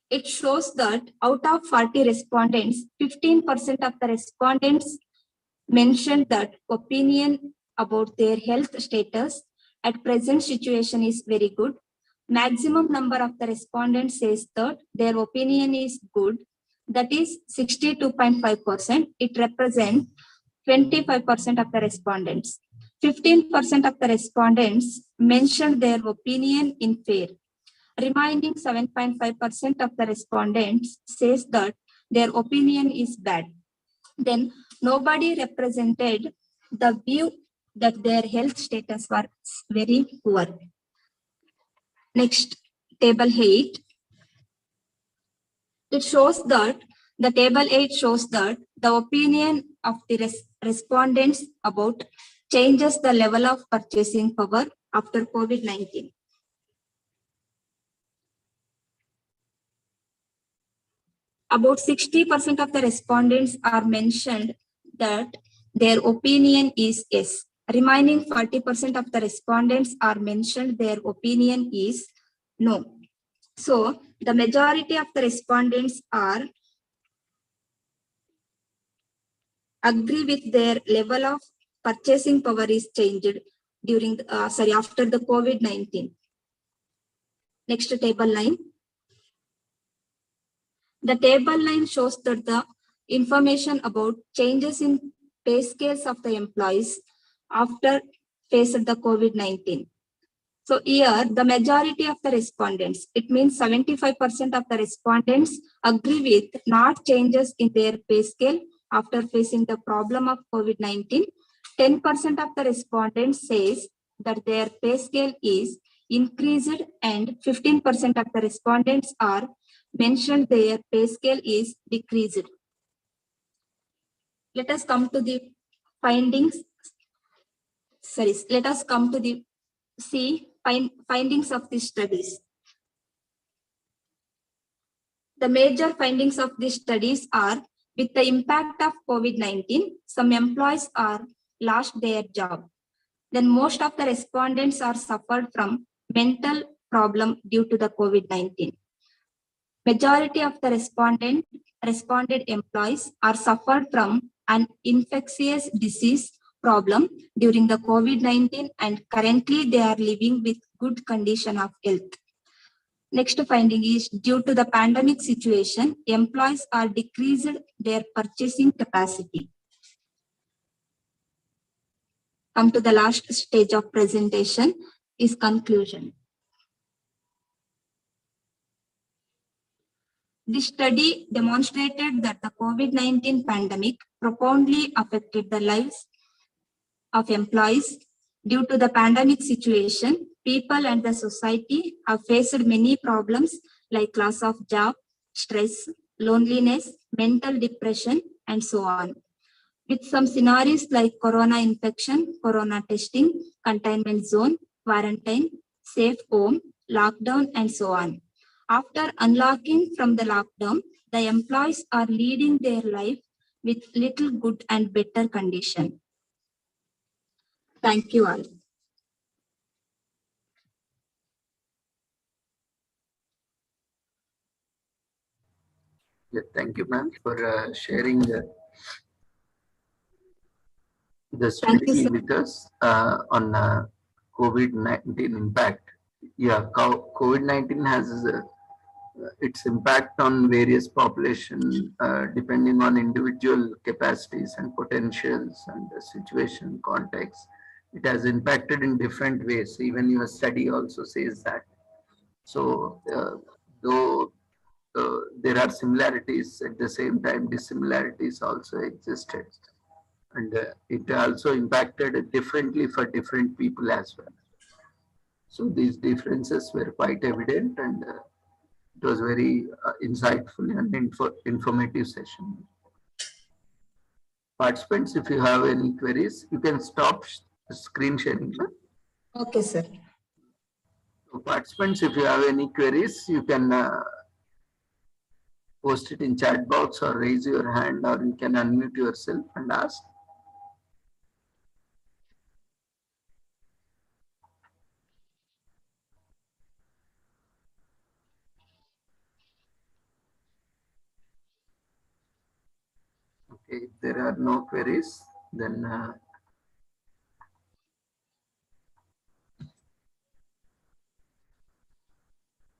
Speaker 5: It shows that out of 40 respondents, 15% of the respondents mentioned that opinion about their health status at present situation is very good. Maximum number of the respondents says that their opinion is good, that is 62.5%. It represents 25% of the respondents. 15% of the respondents mentioned their opinion in fair. Remaining 7.5% of the respondents says that their opinion is bad. Then nobody represented the view that their health status was very poor. Next, table 8. It shows that the table 8 shows that the opinion of the respondents about changes the level of purchasing power after COVID-19. About 60% of the respondents are mentioned that their opinion is yes. Remaining 40% of the respondents are mentioned their opinion is no. So the majority of the respondents agree with their level of purchasing power is changed during after the COVID-19. Next, table 9. The table 9 shows that the information about changes in pay scales of the employees after faced the COVID-19. So here, the majority of the respondents, it means 75% of the respondents agree with not changes in their pay scale after facing the problem of COVID-19. 10% of the respondents says that their pay scale is increased, and 15% of the respondents mentioned their pay scale is decreased. Let us come to the findings. Let us come to the findings of these studies. The major findings of these studies are, with the impact of COVID-19, some employees lost their job. Then most of the respondents suffered from mental problem due to the COVID-19. Majority of the responded employees suffered from an infectious disease problem during the COVID-19, and currently they are living with good condition of health. Next finding is, due to the pandemic situation, employees are decreased their purchasing capacity. Come to the last stage of presentation is conclusion. This study demonstrated that the COVID-19 pandemic profoundly affected the lives of employees. Due to the pandemic situation, people and the society have faced many problems like loss of job, stress, loneliness, mental depression, and so on. With some scenarios like corona infection, corona testing, containment zone, quarantine, safe home, lockdown, and so on. After unlocking from the lockdown, the employees are leading their life with little good and better condition. Thank you all.
Speaker 1: Yeah, thank you, ma'am, for sharing the
Speaker 5: Thank you,
Speaker 1: study
Speaker 5: sir.
Speaker 1: with us on COVID-19 impact. Yeah, COVID-19 has its impact on various population depending on individual capacities and potentials and the situation context. It has impacted in different ways. Even your study also says that. So though there are similarities, at the same time dissimilarities also existed, and it also impacted differently for different people as well. So these differences were quite evident, and it was very insightful and informative session. Participants, if you have any queries, you can stop screen sharing.
Speaker 5: Okay, sir.
Speaker 1: So participants, if you have any queries, you can post it in chat box or raise your hand, or you can unmute yourself and ask. Okay, if there are no queries, then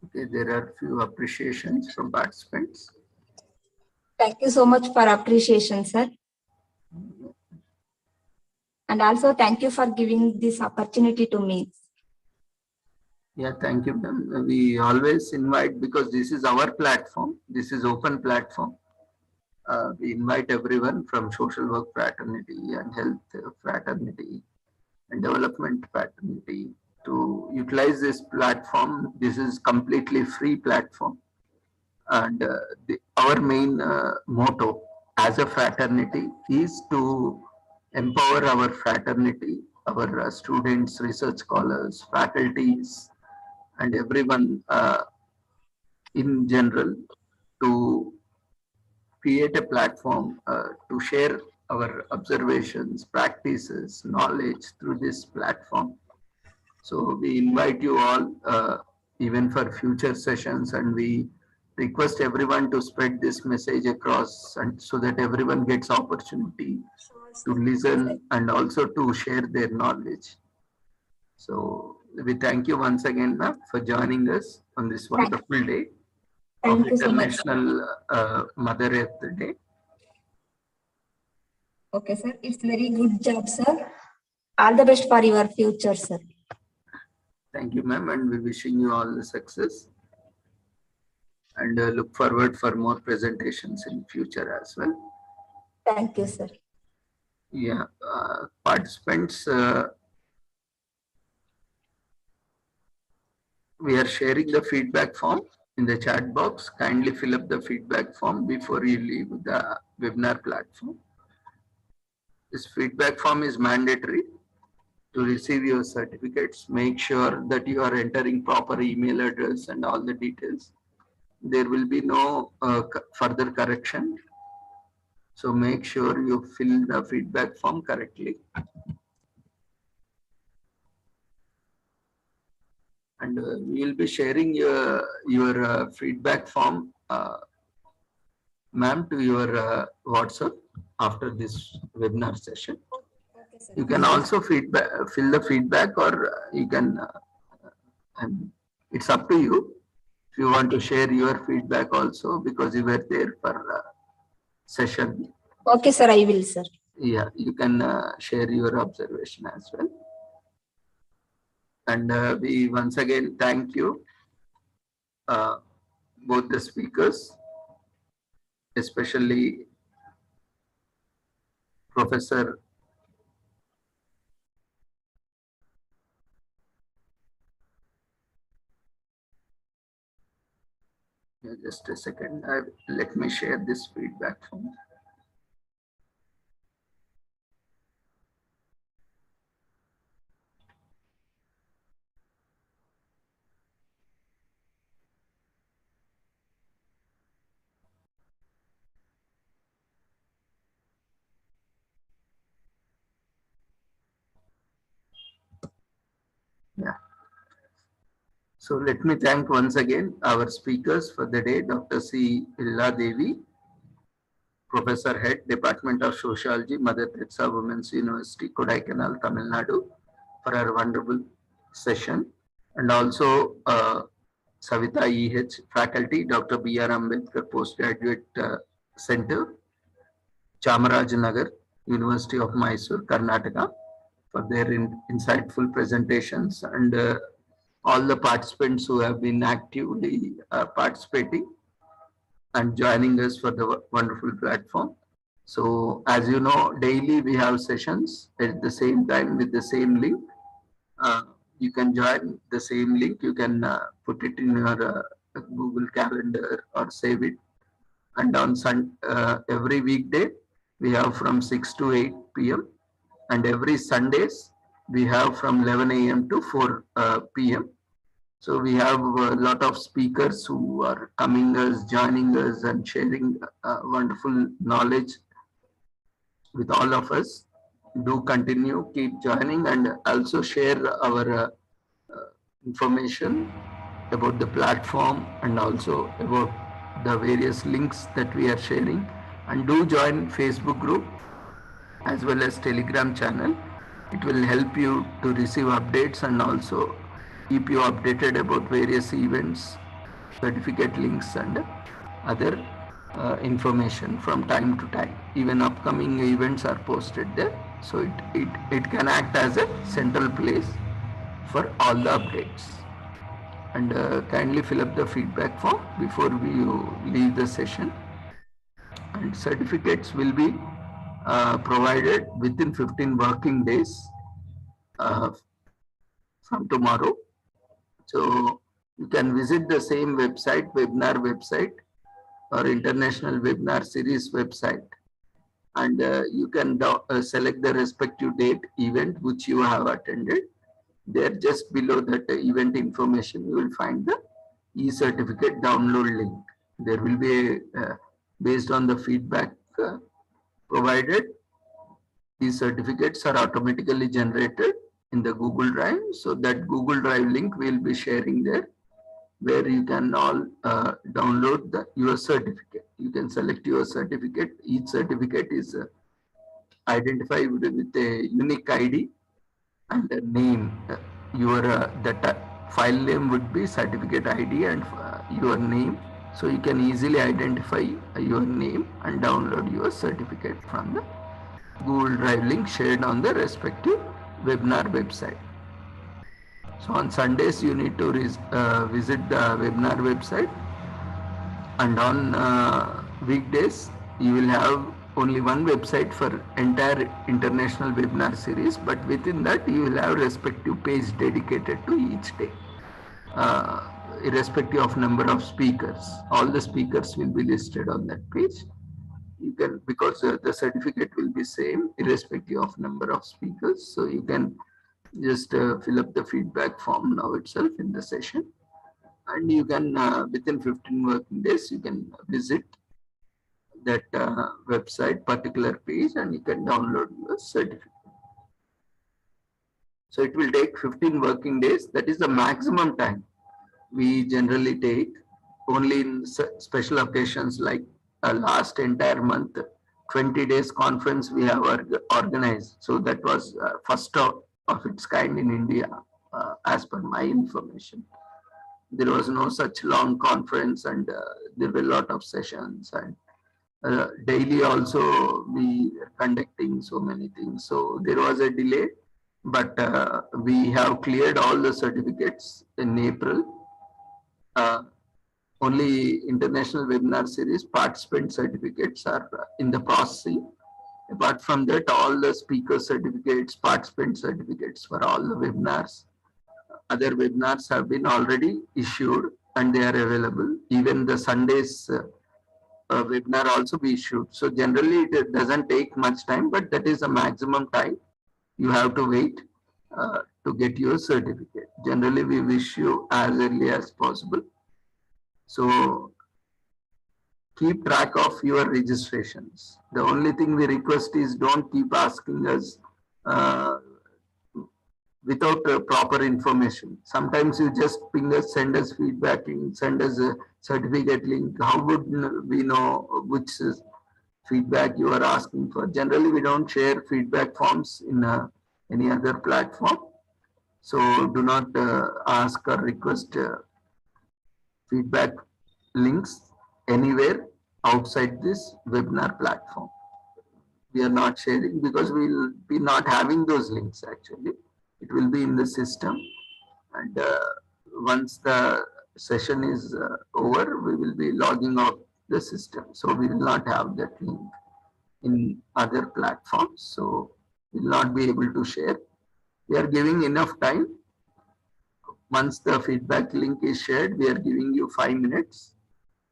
Speaker 1: okay, there are few appreciations from participants.
Speaker 5: Thank you so much for appreciation, sir. And also thank you for giving this opportunity to me.
Speaker 1: Yeah, thank you, ma'am. We always invite, because this is our platform, this is open platform. We invite everyone from social work fraternity and health fraternity and development fraternity to utilize this platform. This is completely free platform. And our main motto as a fraternity is to empower our fraternity, our students, research scholars, faculties, and everyone in general, to create a platform to share our observations, practices, knowledge through this platform. So we invite you all even for future sessions, and we request everyone to spread this message across, and so that everyone gets opportunity to listen and also to share their knowledge. So we thank you once again, ma'am, for joining us on this wonderful day of International Mother Earth Day.
Speaker 5: Okay, sir. It's very good job, sir. All the best for your future, sir.
Speaker 1: Thank you, ma'am, and we're wishing you all the success. And look forward for more presentations in future as well.
Speaker 5: Thank you, sir.
Speaker 1: Yeah, participants, we are sharing the feedback form in the chat box. Kindly fill up the feedback form before you leave the webinar platform. This feedback form is mandatory to receive your certificates. Make sure that you are entering proper email address and all the details. There will be no further correction. So make sure you fill the feedback form correctly. And we will be sharing your feedback form, ma'am, to your WhatsApp after this webinar session. Okay, you can also fill the feedback, or you can, it's up to you if you want to share your feedback also, because you were there for session.
Speaker 5: Okay, sir, I will, sir.
Speaker 1: Yeah, you can share your observation as well. And we once again thank you, both the speakers, especially Professor just a second. Let me share this feedback form. Yeah. So let me thank once again our speakers for the day, Dr. C. Illa Devi, Professor Head, Department of Sociology, Mother Teresa Women's University, Kodaikanal, Tamil Nadu, for our wonderful session. And also Savita E.H. Faculty, Dr. B.R. Ambedkar Postgraduate Center, Chamarajanagar, University of Mysore, Karnataka, for their insightful presentations, and all the participants who have been actively participating and joining us for the wonderful platform. So as you know, daily we have sessions at the same time with the same link. You can join the same link. You can put it in your Google Calendar or save it. And on every weekday, we have from 6 to 8 p.m. And every Sundays, we have from 11 a.m. to 4 p.m. So we have a lot of speakers who are coming us, joining us, and sharing wonderful knowledge with all of us. Do continue, keep joining, and also share our information about the platform and also about the various links that we are sharing. And do join Facebook group as well as Telegram channel. It will help you to receive updates and also keep you updated about various events, certificate links, and other information from time to time. Even upcoming events are posted there. So it can act as a central place for all the updates. And kindly fill up the feedback form before we leave the session. And certificates will be provided within 15 working days from tomorrow. So you can visit the same website, webinar website, or International Webinar Series website, and you can select the respective date event which you have attended. There, just below that event information, you will find the e-certificate download link. There will be based on the feedback provided, these certificates are automatically generated in the Google Drive. So that Google Drive link we'll be sharing there, where you can all download your certificate. You can select your certificate. Each certificate is identified with a unique ID and a name. Your that file name would be certificate ID and your name. So you can easily identify your name and download your certificate from the Google Drive link shared on the respective webinar website. So on Sundays, you need to visit the webinar website, and on weekdays, you will have only one website for entire international webinar series, but within that, you will have respective page dedicated to each day, irrespective of number of speakers. All the speakers will be listed on that page. You can, because the certificate will be same irrespective of number of speakers, so you can just fill up the feedback form now itself in the session, and you can within 15 working days you can visit that website particular page and you can download your certificate. So it will take 15 working days. That is the maximum time we generally take. Only in special occasions like last entire month, 20 days conference we have organized. So that was first of its kind in India, as per my information. There was no such long conference, and there were a lot of sessions, and daily also we are conducting so many things. So there was a delay, but we have cleared all the certificates in April. only international webinar series participant certificates are in the processing. Apart from that, all the speaker certificates, participant certificates for all the webinars, other webinars have been already issued and they are available. Even the Sundays webinar also be issued. So generally it doesn't take much time, but that is the maximum time you have to wait to get your certificate. Generally we wish you as early as possible. So keep track of your registrations. The only thing we request is don't keep asking us without proper information. Sometimes you just ping us, send us feedback link, send us a certificate link. How would we know which feedback you are asking for? Generally, we don't share feedback forms in any other platform. So do not ask or request feedback links anywhere outside this webinar platform. We are not sharing because we will be not having those links actually. It will be in the system, and once the session is over, we will be logging out the system. So we will not have that link in other platforms. So we will not be able to share. We are giving enough time. Once the feedback link is shared, we are giving you 5 minutes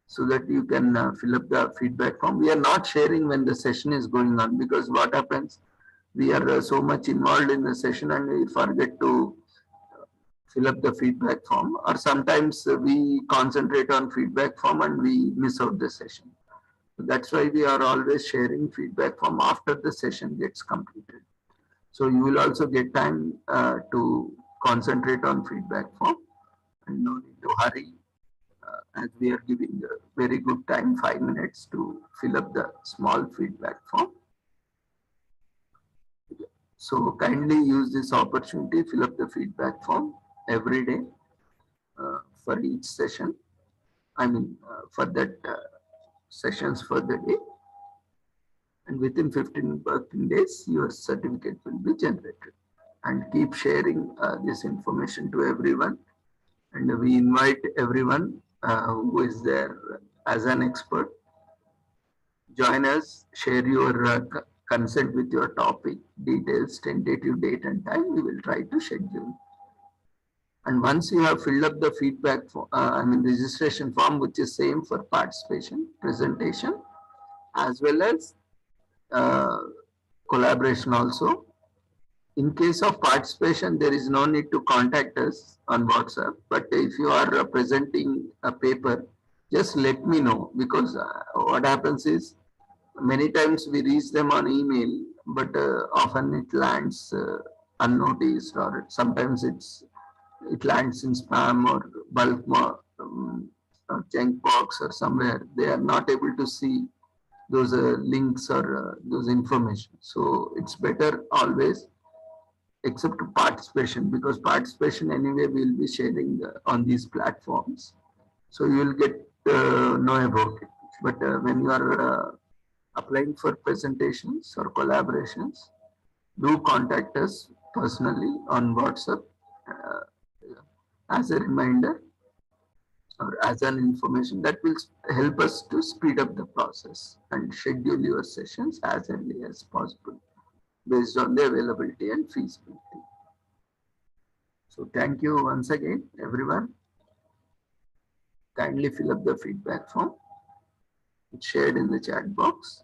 Speaker 1: so that you can fill up the feedback form. We are not sharing when the session is going on, because what happens, we are so much involved in the session and we forget to fill up the feedback form, or sometimes we concentrate on feedback form and we miss out the session. So that's why we are always sharing feedback form after the session gets completed. So you will also get time to concentrate on feedback form and no need to hurry, as we are giving a very good time, 5 minutes to fill up the small feedback form. So kindly use this opportunity, fill up the feedback form every day for each session. I mean, for that sessions for the day. And within 15 working days, your certificate will be generated. And keep sharing this information to everyone. And we invite everyone who is there as an expert. Join us, share your consent with your topic, details, tentative date and time. We will try to schedule. And once you have filled up the feedback, registration form, which is same for participation, presentation, as well as collaboration also. In case of participation, there is no need to contact us on WhatsApp. But if you are presenting a paper, just let me know, because what happens is many times we reach them on email, but often it lands unnoticed, or sometimes it lands in spam or bulk or junk box or somewhere. They are not able to see those links or those information. So it's better always, except participation, because participation anyway we will be sharing on these platforms. So you will get know about it. But when you are applying for presentations or collaborations, do contact us personally on WhatsApp as a reminder or as an information that will help us to speed up the process and schedule your sessions as early as possible based on the availability and feasibility. So thank you once again, everyone. Kindly fill up the feedback form. It's shared in the chat box.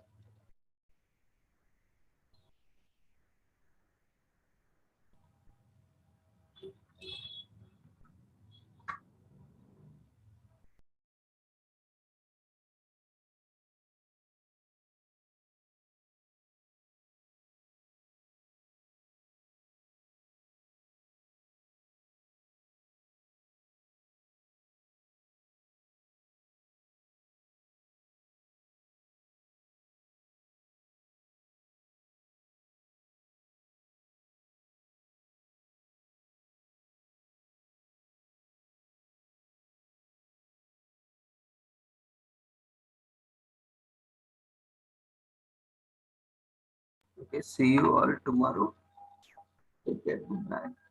Speaker 1: Okay, see you all tomorrow. Take care. Good night.